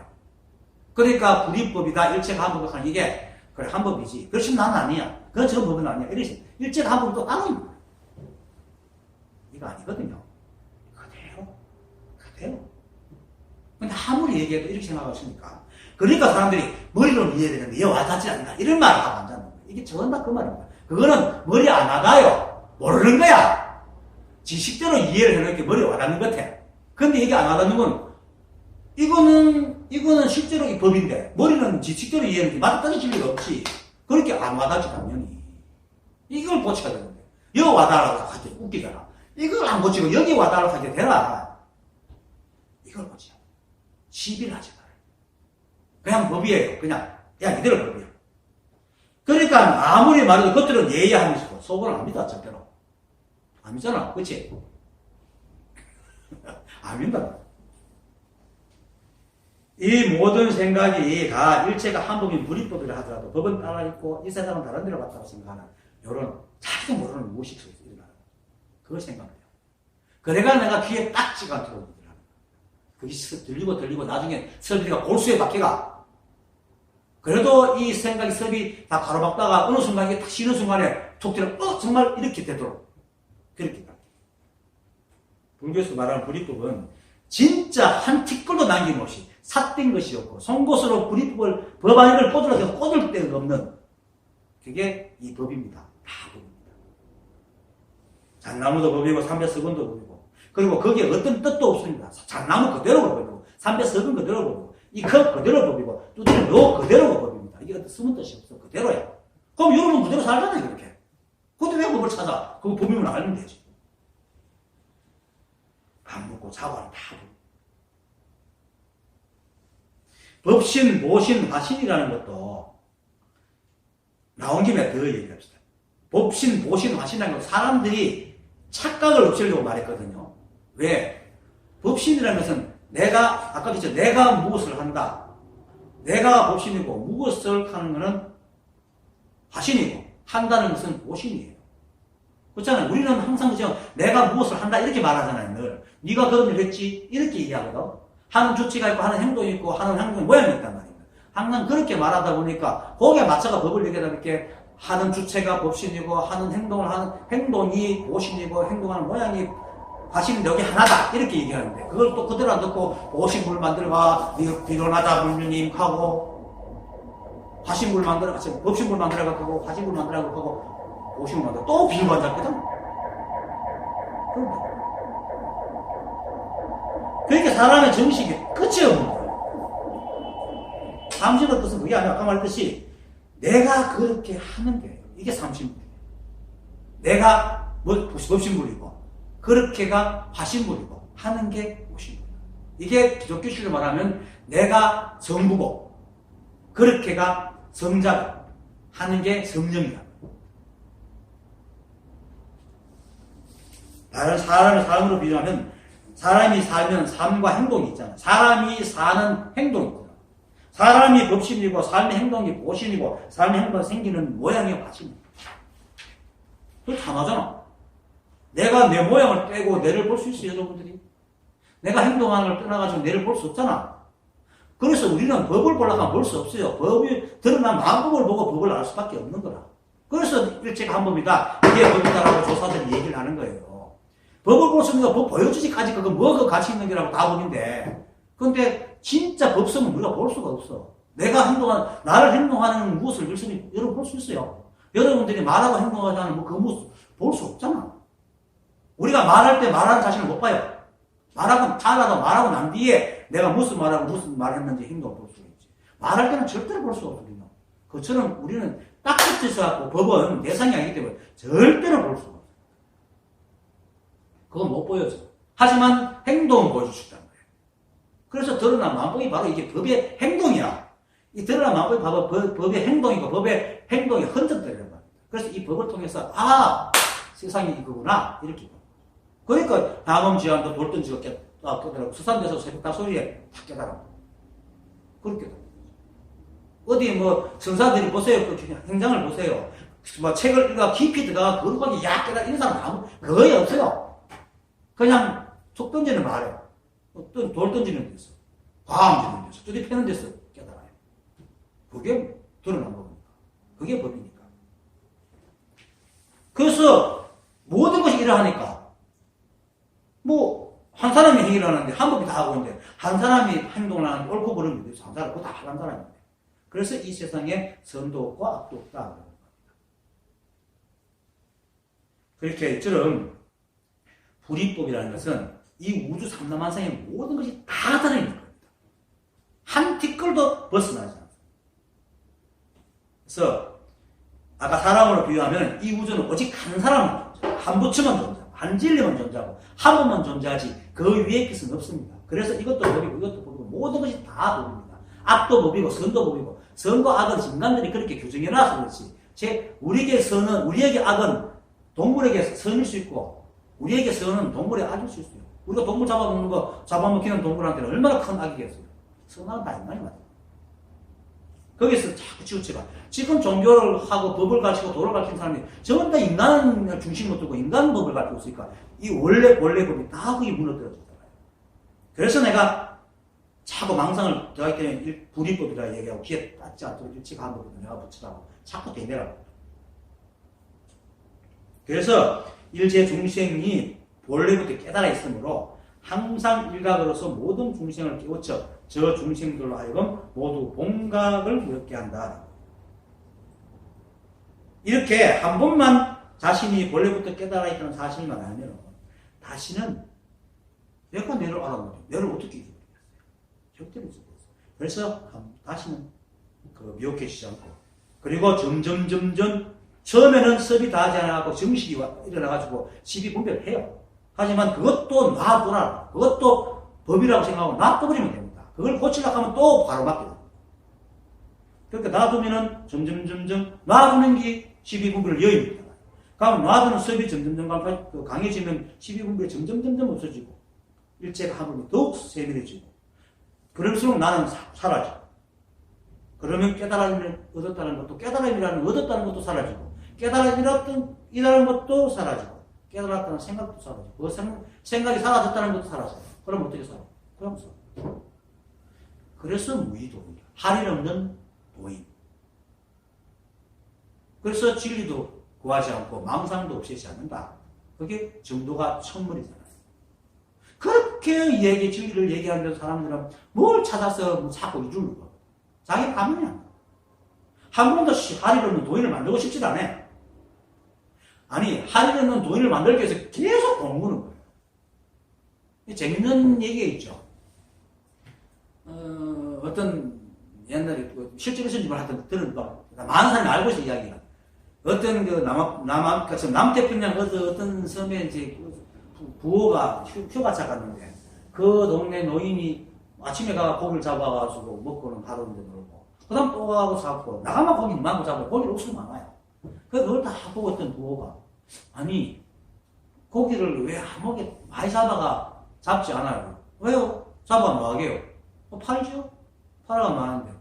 그러니까 불이법이다, 일체가 한 법이다. 이게 그래 한 법이지. 그렇지만 나는 아니야. 그건 저 법은 아니야. 이러지. 일체가 한 법이 또 따로 있는 거예요. 이거 아니거든요. 그대로. 근데 아무리 얘기해도 이렇게 생각하시니까. 그러니까 사람들이 머리로 이해되는데 얘 와닿지 않는다. 이런 말을 하고 앉았는 거예요. 이게 전부 다 그 말입니다. 그거는 머리 안 와닿아요. 모르는 거야. 지식대로 이해를 해놓게 머리에 와닿는 것 같아. 근데 이게 안 와닿는 건 이거는 실제로 이 법인데 머리는 지식대로 이해하는 게 맞다는 리가 없지. 그렇게 안 와닿지 당연히. 이걸 고쳐야 되는데 여기 와닿으라고 하지 웃기잖아. 이걸 안 고치고 여기 와닿으라고 하게 되라. 이걸 고치자. 시비를 하지 말아요. 그냥 법이에요. 그냥 이대로 법이야. 그러니까 아무리 말해도 겉으로는 예의하면서 속은 안 믿어 절대로. 안 믿잖아. 그치? 안 믿는다. 이 모든 생각이 다 일체가 한 법인 불이법이라 하더라도 법은 따라 있고 이 세상은 다른 데로 갔다고 생각하는 이런 자기도 모르는 무의식 속에서 일어나는 거예요. 그걸 생각해요. 그래가 내가 귀에 딱 찍어 들어오는 거예요. 그게 들리고 나중에 설비가 골수에 박혀가. 그래도 이 생각이 섭이 다 가로막다가 어느 순간 이게 딱 쉬는 순간에 톡 들어 정말 이렇게 되도록 그렇게 다. 불교에서 말하는 불이법은 진짜 한 티끌도 남김없이 삿된 것이 없고 송곳으로 불이법을 법안을 꽂으러 꽂을 데가 없는 그게 이 법입니다. 다 법입니다. 잣나무도 법이고 삼배석은도 법이고 그리고 거기에 어떤 뜻도 없습니다. 잣나무 그대로 법이고 삼배석은 그대로 법이고 이 컵 그대로 법이고 두드리는 요 그대로 법입니다. 이게 어떤 숨은 뜻이 없어. 그대로야. 그럼 여러분 그대로 살잖아요. 그렇게. 근데 왜 법을 찾아? 그거 법이면 알면 되지. 밥 먹고 자고 하는 다 법. 법신, 모신, 화신이라는 것도 나온 김에 더 얘기합시다. 법신, 모신, 화신이라는 건 사람들이 착각을 없애려고 말했거든요. 왜? 법신이라는 것은 아까 그랬죠. 내가 무엇을 한다. 내가 법신이고 무엇을 하는 것은 화신이고 한다는 것은 모신이에요. 그렇잖아요. 우리는 항상 그죠. 내가 무엇을 한다 이렇게 말하잖아요. 늘. 네가 그런 일 했지 이렇게 얘기하거든. 하는 조치가 있고 하는 행동이 있고 하는 행동의 모양이 있단 말입니다. 항상 그렇게 말하다 보니까 거기에 맞춰가 법을 얘기하다 이렇게 하는 주체가 법신이고 하는 행동을 하는 행동이 보신이고 행동하는 모양이 화신이 여기 하나다 이렇게 얘기하는데 그걸 또 그대로 안 듣고 보신물 만들어가 비론하다 불륜임 하고 화신물 만들어가 법신물 만들어가 하고 화신물 만들어가 하고 보신물 만들어 또 비로 앉았거든. 그러니까 사람의 정식이 끝이 없는 거예요. 삼신의 뜻은 그게 아니라 아까 말했듯이 내가 그렇게 하는 게 이게 삼신물이에요. 내가 법신물이고 그렇게가 화신물이고 하는 게 오신물이에요. 이게 기독교식으로 말하면 내가 성부고 그렇게가 성자고 하는 게 성령이다. 다른 사람의 삶으로 비유하면 사람이 살면 삶과 행동이 있잖아. 사람이 사는 행동이 있잖아. 사람이 법신이고 삶의 행동이 보신이고 삶의 행동이 생기는 모양이 화신이야. 그거 다 맞잖아. 내가 내 모양을 떼고 내를 볼 수 있어요, 여러분들이? 내가 행동하는 걸 떠나가지고 내를 볼 수 없잖아. 그래서 우리는 법을 보려고 하면 볼 수 없어요. 법이 드러난 마법을 보고 법을 알 수밖에 없는 거라. 그래서 일제가 한 법이다. 이게 법이다라고 조사들이 얘기를 하는 거예요. 법을 볼 수 있는 거 법 보여주지까지 그거 뭐가 가치 있는 게라고 다 법인데. 근데 진짜 법성은 우리가 볼 수가 없어. 내가 나를 행동하는 무엇을 열심히 여러분 볼 수 있어요. 여러분들이 말하고 행동하지 않으면 그 무엇 볼 수 없잖아. 우리가 말할 때 말하는 자신을 못 봐요. 말하고 난 뒤에 내가 무슨 말하고 무슨 말을 했는지 행동을 볼 수가 있지. 말할 때는 절대로 볼 수가 없거든요. 그처럼 우리는 딱 붙여서 갖고 법은 대상이 아니기 때문에 절대로 볼 수가 없어요. 그건 못 보여줘. 하지만 행동은 보여줄 수 있다는 거예요. 그래서 드러난 만법이 바로 이게 법의 행동이야. 이 드러난 만법이 바로 법의 행동이고 법의 행동의 흔적들이란 말이야. 그래서 이 법을 통해서 세상이 이거구나 이렇게. 그러니까 방음지한도 돌 던지고 깨달아. 수산대에서 새벽 소리에 다 깨달아. 그렇게 됩니다. 어디 선사들이 보세요. 그 행장을 보세요. 책을 읽어 깊이 들어가 그거까지 깨달아. 이런 사람 거의 없어요. 그냥 툭 던지는 말에 돌 던지는 데서 과음 지는 데서 뚜디 패는 데서 깨달아요. 그게 드러난 법이니까. 그게 법이니까. 그래서 모든 것이 일어나니까 한 사람이 행위를 하는데 한 법이 다 하고 있는데 한 사람이 행동을 하는데 옳고 그름이 돼서 한 사람 그거 다 하는 사람인데 그래서 이 세상에 선도 없고 악도 없다. 그렇게 이처럼 불이법이라는 것은 이 우주 삼라만상의 모든 것이 다 들어있는 겁니다. 한 티끌도 벗어나지 않습니다. 그래서 아까 사람으로 비유하면 이 우주는 오직 한 사람만 존재, 한 부처만 존재하고 한 진리만 존재하고 한 번만 존재하지 그 위에 것은 없습니다. 그래서 이것도 법이고 이것도 법이고 모든 것이 다 법입니다. 악도 법이고 선도 법이고 선과 악은 인간들이 그렇게 규정해놔서 그렇지 우리에게 악은 동물에게 선일 수 있고 우리에게 선은 동물에 악일 수 있어요. 우리가 동물 잡아먹는 거 잡아먹히는 동물한테는 얼마나 큰 악이겠어요. 선악은 다 인간이 맞아요. 거기서 자꾸 치우쳐가. 지금 종교를 하고 법을 가르치고 도를 가르치는 사람이 전부 다 인간 중심으로 두고 인간 법을 가르치고 있으니까 이 원래 법이 다 거기 무너뜨려졌잖아요. 그래서 내가 자꾸 망상을 더하기 때문에 불이법이라 얘기하고 귀에 닿지 않도록 일치가 한 법을 내가 붙이라고 자꾸 대내라고. 그래서 일제 중생이 본래부터 깨달아 있으므로 항상 일각으로서 모든 중생을 깨우쳐 저 중생들로 하여금 모두 본각을 얻게 한다. 이렇게 한 번만 자신이 본래부터 깨달아 있다는 사실만 알면 다시는 내가 내를 알아보니 내를 어떻게 잊어버리겠어요? 절대로 잊어버렸어요. 그래서 다시는 미혹해지지 않고 그리고 점점 처음에는 섭이 다 하지 않아갖고 정식이 일어나가지고 시비 분별을 해요. 하지만 그것도 놔두라. 그것도 법이라고 생각하고 놔둬버리면 됩니다. 그걸 고치려고 하면 또 바로 맞게 됩니다. 그러니까 놔두면은 점점 놔두는 게 시비 분별을 여입니다. 그럼 놔두는 섭이 점점 강해지면 시비 분별이 점점 없어지고 일체가 하면 더욱 세밀해지고 그럴수록 나는 사라지고 그러면 깨달음을 얻었다는 것도 깨달음이라는 얻었다는 것도 사라지고 깨달은 것도 사라지고, 깨달았다는 생각도 사라지고, 그 생각이 사라졌다는 것도 사라져요. 그럼 어떻게 살아? 그럼 살아. 그래서 무의도인이야. 할일 없는 도인. 그래서 진리도 구하지 않고 망상도 없애지 않는다. 그게 정도가 천물이잖아요. 그렇게 진리를 얘기하는 사람들은 뭘 찾아서 뭐 자꾸 이루는 거. 자기 가면이 안 가. 한 번도 할일 없는 도인을 만들고 싶지도 않아요. 아니, 할일 없는 도인을 만들기 위해서 계속 공부하는 거예요. 재밌는 얘기가 있죠. 어떤 옛날에 실제로 있었는지 하여튼 들은 거 많은 사람이 알고 있어 이야기가. 어떤 남태평양 어떤 섬에 이제 부호가 휴가차 갔는데 그 동네 노인이 아침에 가 고기를 잡아가지고 먹고는 하루인데 놀고 그 다음 또 가고 잡고 나가면 고기는 많고 잡고 고기를 엄청 많아요. 그걸 다 보고 있던 부호가 아니 고기를 왜 아무게 많이 잡아가 잡지 않아요? 왜요? 잡아 뭐하게요? 팔죠? 팔아가 많은데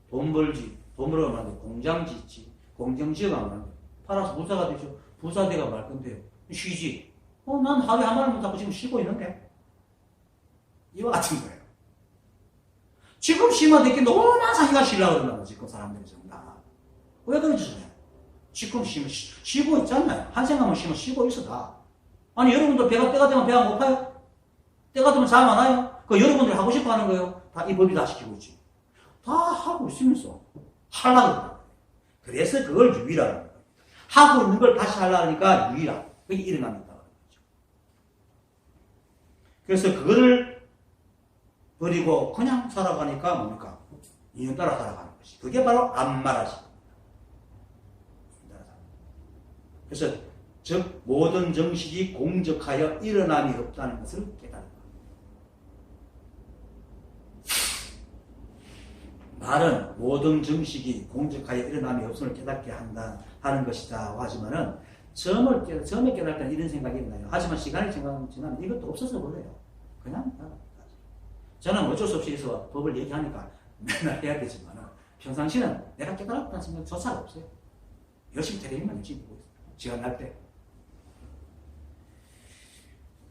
돈 벌지 돈 벌어가 많은데 공장 짓지 공장 지어가 많은데 팔아서 부자가 되죠. 부자 돼가 말 건데요. 쉬지. 난 하루에 한 마리만 잡고 지금 쉬고 있는데. 이와 같은 거예요. 지금 쉬면 되게 너무나 자기가 쉬려고 그런다고 지금 사람들이 전부 다. 왜 그러지? 지금 쉬고 있잖아요. 한생각만 쉬면 쉬고 있어 다. 아니 여러분들 때가 되면 배가 고파요? 때가 되면 잠 안 와요? 그 여러분들이 하고 싶어 하는 거예요. 다 이 법이 다 시키고 있지. 다 하고 있으면서 하려고 그러는 거예요. 그래서 그걸 유의라는 거예요. 하고 있는 걸 다시 하려니까 유의라. 그게 일어나는 거죠. 그래서 그거를 버리고 그냥 살아가니까 뭡니까? 인연 따라 살아가는 것이. 그게 바로 안말하지. 그래서 즉 모든 정식이 공적하여 일어남이 없다는 것을 깨달은 겁니다. 말은 모든 정식이 공적하여 일어남이 없음을 깨닫게 하는 것이다 하지만은 처음에 깨달을 때는 이런 생각이 있나요? 하지만 시간이 지나면 이것도 없어서 버려요. 그냥 저는 어쩔 수 없이 있어 법을 얘기하니까 맨날 해야 되지만 평상시는 내가 깨달았다는 생각조차 없어요. 열심히 테레비만 열심히 보고 있어요. 시간 날 때.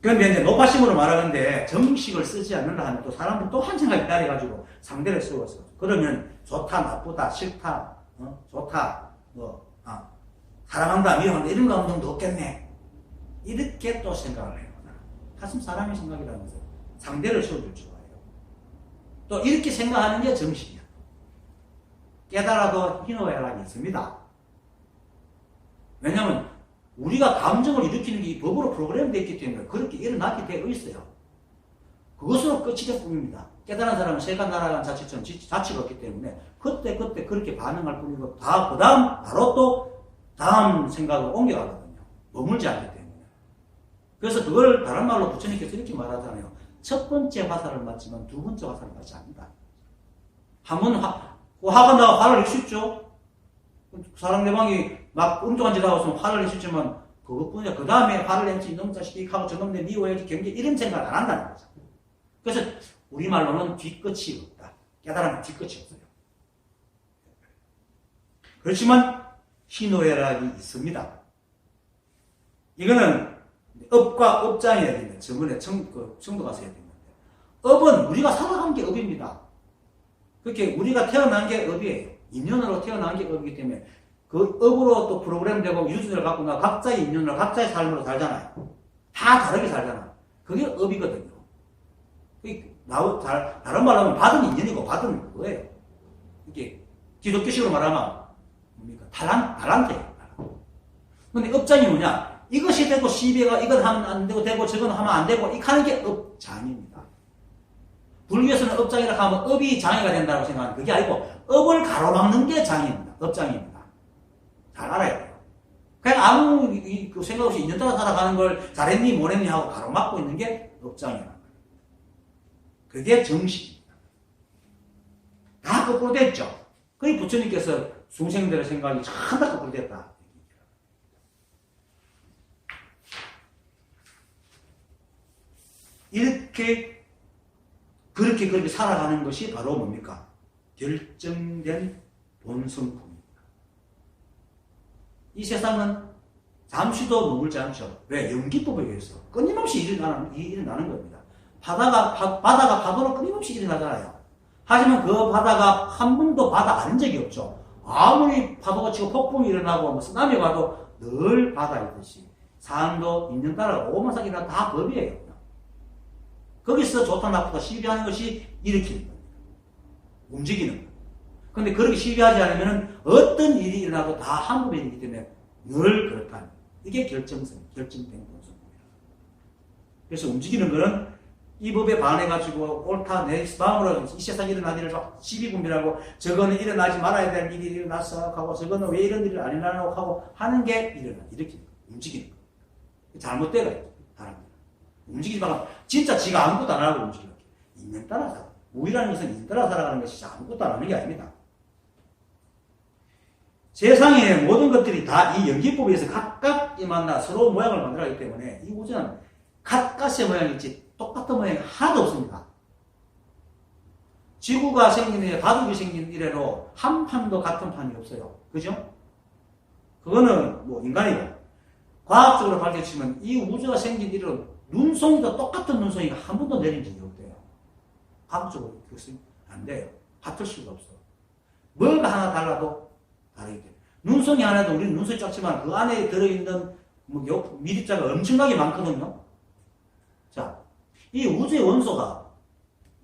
그런데 이제 노파심으로 말하는데 정식을 쓰지 않는다 하면 또 사람은 또 한 생각이 따라가지고 상대를 세웠어. 그러면 좋다, 나쁘다, 싫다, 좋다, 사랑한다, 미워한다 이런 감정도 없겠네. 이렇게 또 생각을 해요. 가슴 사람의 생각이라면서 상대를 세워줄 줄 알아요. 또 이렇게 생각하는 게 정식이야. 깨달아도 희노애락이 있습니다. 왜냐하면 우리가 감정을 일으키는 게 법으로 프로그램되어 있기 때문에 그렇게 일어나게 되어 있어요. 그것으로 끝이 될 뿐입니다. 깨달은 사람은 세간 날아간 자체처럼 자치가 없기 때문에 그때 그렇게 반응할 뿐이고 그 다음 바로 또 다음 생각으로 옮겨가거든요. 머물지 않기 때문에. 그래서 그걸 다른 말로 부처님께서 이렇게 말하잖아요. 첫 번째 화살을 맞지만 두 번째 화살을 맞지 않는다. 한 번 화가 나고 화를 낼 수 있죠. 상대방이 막 엉뚱한 짓 하고 있으면 화를 낼 수 있지만 그것뿐이야. 그 다음에 화를 낸지 이놈 자식이 하고 저놈 내 미워야지 경계 이런 생각을 안 한다는 거죠. 그래서 우리말로는 뒤끝이 없다. 깨달으면 뒤끝이 없어요. 그렇지만 희노애락이 있습니다. 이거는 업과 업장이 해야 됩니다. 저번에 청도 가서 해야 됩니다. 업은 우리가 살아간 게 업입니다. 그렇게 우리가 태어난 게 업이에요. 인연으로 태어난 게 업이기 때문에 그 업으로 또 프로그램되고 유전을 갖고 나 각자의 인연으로 각자의 삶으로 살잖아요. 다 다르게 살잖아요. 그게 업이거든요. 다른 말로 하면 받은 인연이고 받은 그거예요. 이렇게 기독교식으로 말하면 뭡니까? 달란트예요. 근데 업장이 뭐냐? 이것이 되고 시비가 이건 하면 안 되고 저건 하면 안 되고 이 하는 게 업장입니다. 불교에서는 업장이라고 하면 업이 장애가 된다고 생각하는 그게 아니고 업을 가로막는 게 장애입니다. 업장입니다. 잘 알아야 돼요. 그냥 아무 생각 없이 인연 따라 살아가는 걸 잘했니 못했니 하고 가로막고 있는 게 업장이라는 거예요. 그게 정식입니다. 다 거꾸로 됐죠. 그게 부처님께서 중생들의 생각이 전부 다 거꾸로 됐다. 그렇게 살아가는 것이 바로 뭡니까? 결정된 본성품입니다. 이 세상은 잠시도 머물지 않죠. 왜? 연기법에 의해서 끊임없이 일어나는 겁니다. 바다가 파도로 끊임없이 일어나잖아요. 하지만 그 바다가 한 번도 바다 아닌 적이 없죠. 아무리 파도가 치고 폭풍이 일어나고 쓰나미 와도 늘 바다이듯이 사람도 있는 따라 오만삭이나 다 법이에요. 거기서 좋다 나쁘다 시비하는 것이 일으키는 겁니다. 움직이는 겁니다. 근데 그렇게 시비하지 않으면 어떤 일이 일어나도 다 한 법이 있기 때문에 늘 그렇다. 이게 결정된 본성입니다. 그래서 움직이는 거는 이 법에 반해가지고 옳다 내 마음으로 이 세상에 일어난 일을 시비분별하고 저거는 일어나지 말아야 될 일이 일어났어 하고 저거는 왜 이런 일을 안 일어나고 하고 하는 게 일으키는 거, 움직이는 거. 잘못되가 사람들. 움직이지 말고 진짜 지가 아무것도 안 하고 움직이는 거. 인연 따라 살아. 무의라는 것은 인연 따라 살아가는 것이 아무것도 안 하는 게 아닙니다. 세상의 모든 것들이 다 이 연기법에 의해서 각각 만나 서로 모양을 만들어가기 때문에 이 우주는 각각의 모양이지 똑같은 모양이 하나도 없습니다. 지구가 생긴 이래, 바둑이 생긴 이래로 한 판도 같은 판이 없어요. 그죠? 그거는 뭐 인간이고 과학적으로 밝혀지면 이 우주가 생긴 이래로 눈송이도 똑같은 눈송이가 한 번도 내린 적이 없대요. 과학적으로 그것은 안 돼요. 같을 수가 없어. 뭐가 하나 달라도 다르기 때문에. 눈송이 하나도 우리는 눈송이 작지만 그 안에 들어있는 미립자가 엄청나게 많거든요. 자, 이 우주의 원소가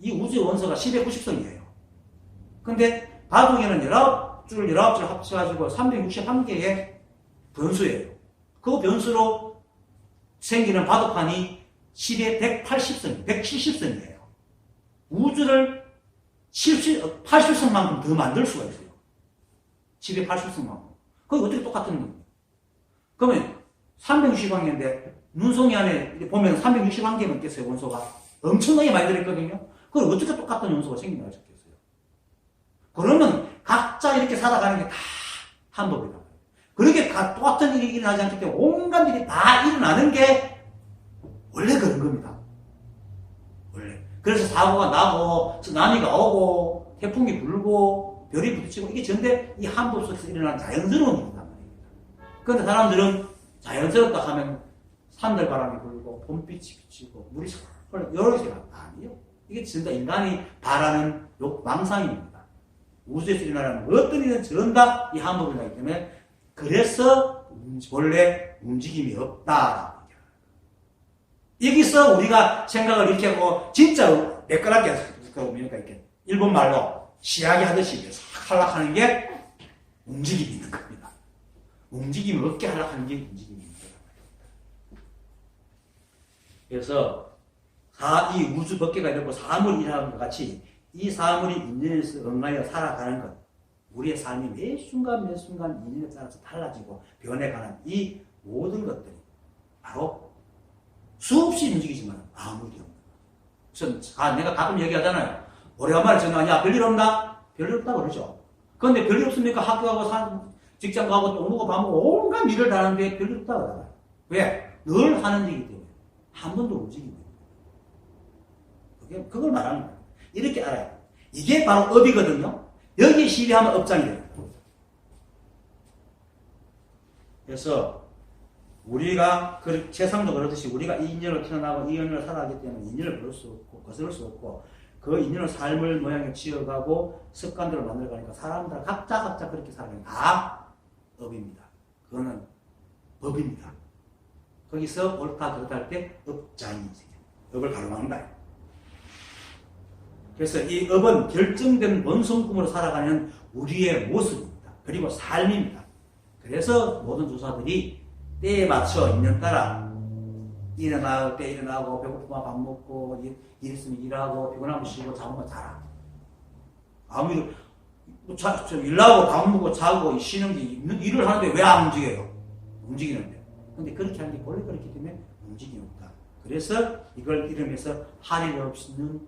1090성이에요. 근데 바둑에는 19줄 합쳐가지고 361개의 변수예요. 그 변수로 생기는 바둑판이 10의 180성, 170성이에요. 우주를 80성만큼 더 만들 수가 있어요. 10의 80성만큼. 그게 어떻게 똑같은 거예요? 그러면 360관계인데 눈송이 안에 보면 361개만 있겠어요, 원소가. 엄청나게 많이 들어있거든요. 그걸 어떻게 똑같은 원소가 생겨나겠어요? 그러면 각자 이렇게 살아가는 게 다 한 법이다. 그렇게 똑같은 일이 일어나지 않기 때문에 온갖 일이 다 일어나는 게 원래 그런 겁니다. 원래. 그래서 사고가 나고, 쓰나미가 오고, 태풍이 불고, 별이 부딪히고, 이게 전대 이 한 법 속에서 일어나는 자연스러운 일이란 말입니다. 그런데 사람들은 자연스럽다 하면 산들바람이 불고, 봄빛이 비치고, 물이 여러 개가 아니에요. 이게 진짜 인간이 바라는 망상입니다. 우주에서 일어나는 어떤 일은 전부 다 이 한 법이기 때문에 그래서 원래 움직임이 없다. 여기서 우리가 생각을 이렇게 하고 진짜 매끄럽게 이렇게 일본 말로 시야기 하듯이 하락하는 게 움직임이 있는 겁니다. 움직임이 없게 하락하는 게 움직임이 있는 겁니다. 그래서 이 우주 법계가 이렇고 사물이 일하는 것 같이 이 사물이 인연에서 응하여 살아가는 것, 우리의 삶이 매 순간 인연에 따라서 달라지고 변해가는 이 모든 것들이 바로 수없이 움직이지만 아무 일이 없는 거예요. 그래서 내가 가끔 얘기하잖아요. 오래간만에 전화하냐? 별일 없나? 별일 없다고 그러죠. 그런데 별일 없으니까 학교 가고 직장 가고 또 먹고 밥 먹고 온갖 일을 다 하는데 별일 없다고 그러잖아요. 왜? 늘 하는 일이기 때문에 한 번도 움직이는 거예요. 그걸 말하는 거예요. 이렇게 알아요. 이게 바로 업이거든요. 여기에 시비하면 업장이 됩니다. 그래서 우리가 세상도 그렇듯이 우리가 이 인연을 태어나고 이 인연을 살아가기 때문에 인연을 그럴 수 없고 거스를 수 없고 그 인연을 삶을 모양에 지어가고 습관들을 만들어가니까 사람들 각자 그렇게 살아가는 다 업입니다. 그거는 법입니다. 거기서 옳다 그렇다 할 때 업장이 생깁니다. 업을 가로막는다. 그래서 이 업은 결정된 본성품으로 살아가는 우리의 모습입니다. 그리고 삶입니다. 그래서 모든 조사들이 때에 맞춰 인연 따라 일어날 때 일어나고 배고프면 밥 먹고 일 있으면 일하고 피곤하면 쉬고 자면 자라. 아무 일 일하고 밥 먹고 자고 쉬는 게 일을 하는데 왜 안 움직여요? 움직이는데. 근데 그렇게 하는 게 원래 그렇기 때문에 움직임이 없다. 그래서 이걸 이름해서 할일 없는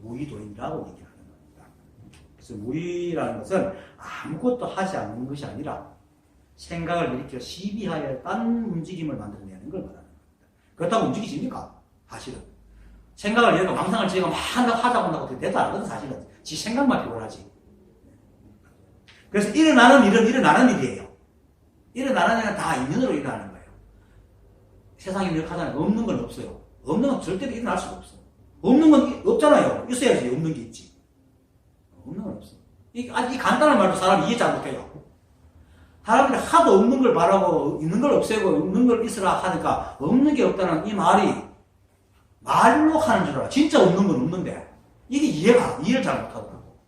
무의도인이라고 얘기를 하는 겁니다. 그래서 무의라는 것은 아무것도 하지 않는 것이 아니라 생각을 일으켜 시비하여 딴 움직임을 만들어내는 걸 말하는 겁니다. 그렇다고 움직이십니까? 사실은. 생각을 일으켜 망상을 지어가 막 하자고 한다고 대도 안 하거든, 사실은. 지 생각만 피곤하지. 그래서 일어나는 일은 일어나는 일이에요. 일어나는 애는 다 인연으로 일어나는 거예요. 세상에 명확하잖아요. 없는 건 없어요. 없는 건 절대로 일어날 수가 없어. 없는 건 없잖아요. 있어야지 없는 게 있지. 없는 건 없어. 이 간단한 말도 사람이 이해 잘 못해요. 사람들이 하도 없는 걸 바라고 있는 걸 없애고 없는 걸 있으라 하니까 없는 게 없다는 이 말이 말로 하는 줄 알아. 진짜 없는 건 없는데 이게 이해를 잘 못하더라고.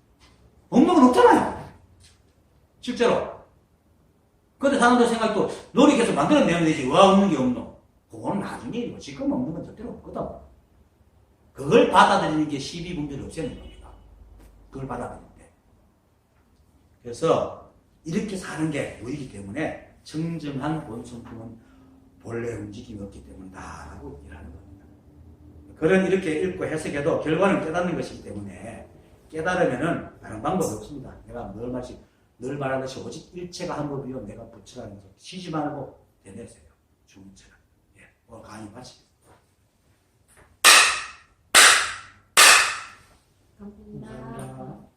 없는 건 없잖아요. 실제로. 근데 사람들 생각도 노력해서 만들어내면 되지. 왜 없는 게 없노? 그거는 나중에 일이고 지금 없는 건 절대로 없거든. 그걸 받아들이는 게 시비분별을 없애는 겁니다. 그걸 받아들이는데. 그래서 이렇게 사는 게 보이기 때문에 청정한 본성품은 본래 움직임이 없기 때문이다라고 일하는 겁니다. 그런 이렇게 읽고 해석해도 결과는 깨닫는 것이기 때문에 깨달으면은 다른 방법이 없습니다. 내가 늘 말하듯이 오직 일체가 한 법이요 내가 부처라는 것 쉬지 말고 되내세요. 중처럼. 예, 오늘 강의 마치겠습니다. 감사합니다. 감사합니다.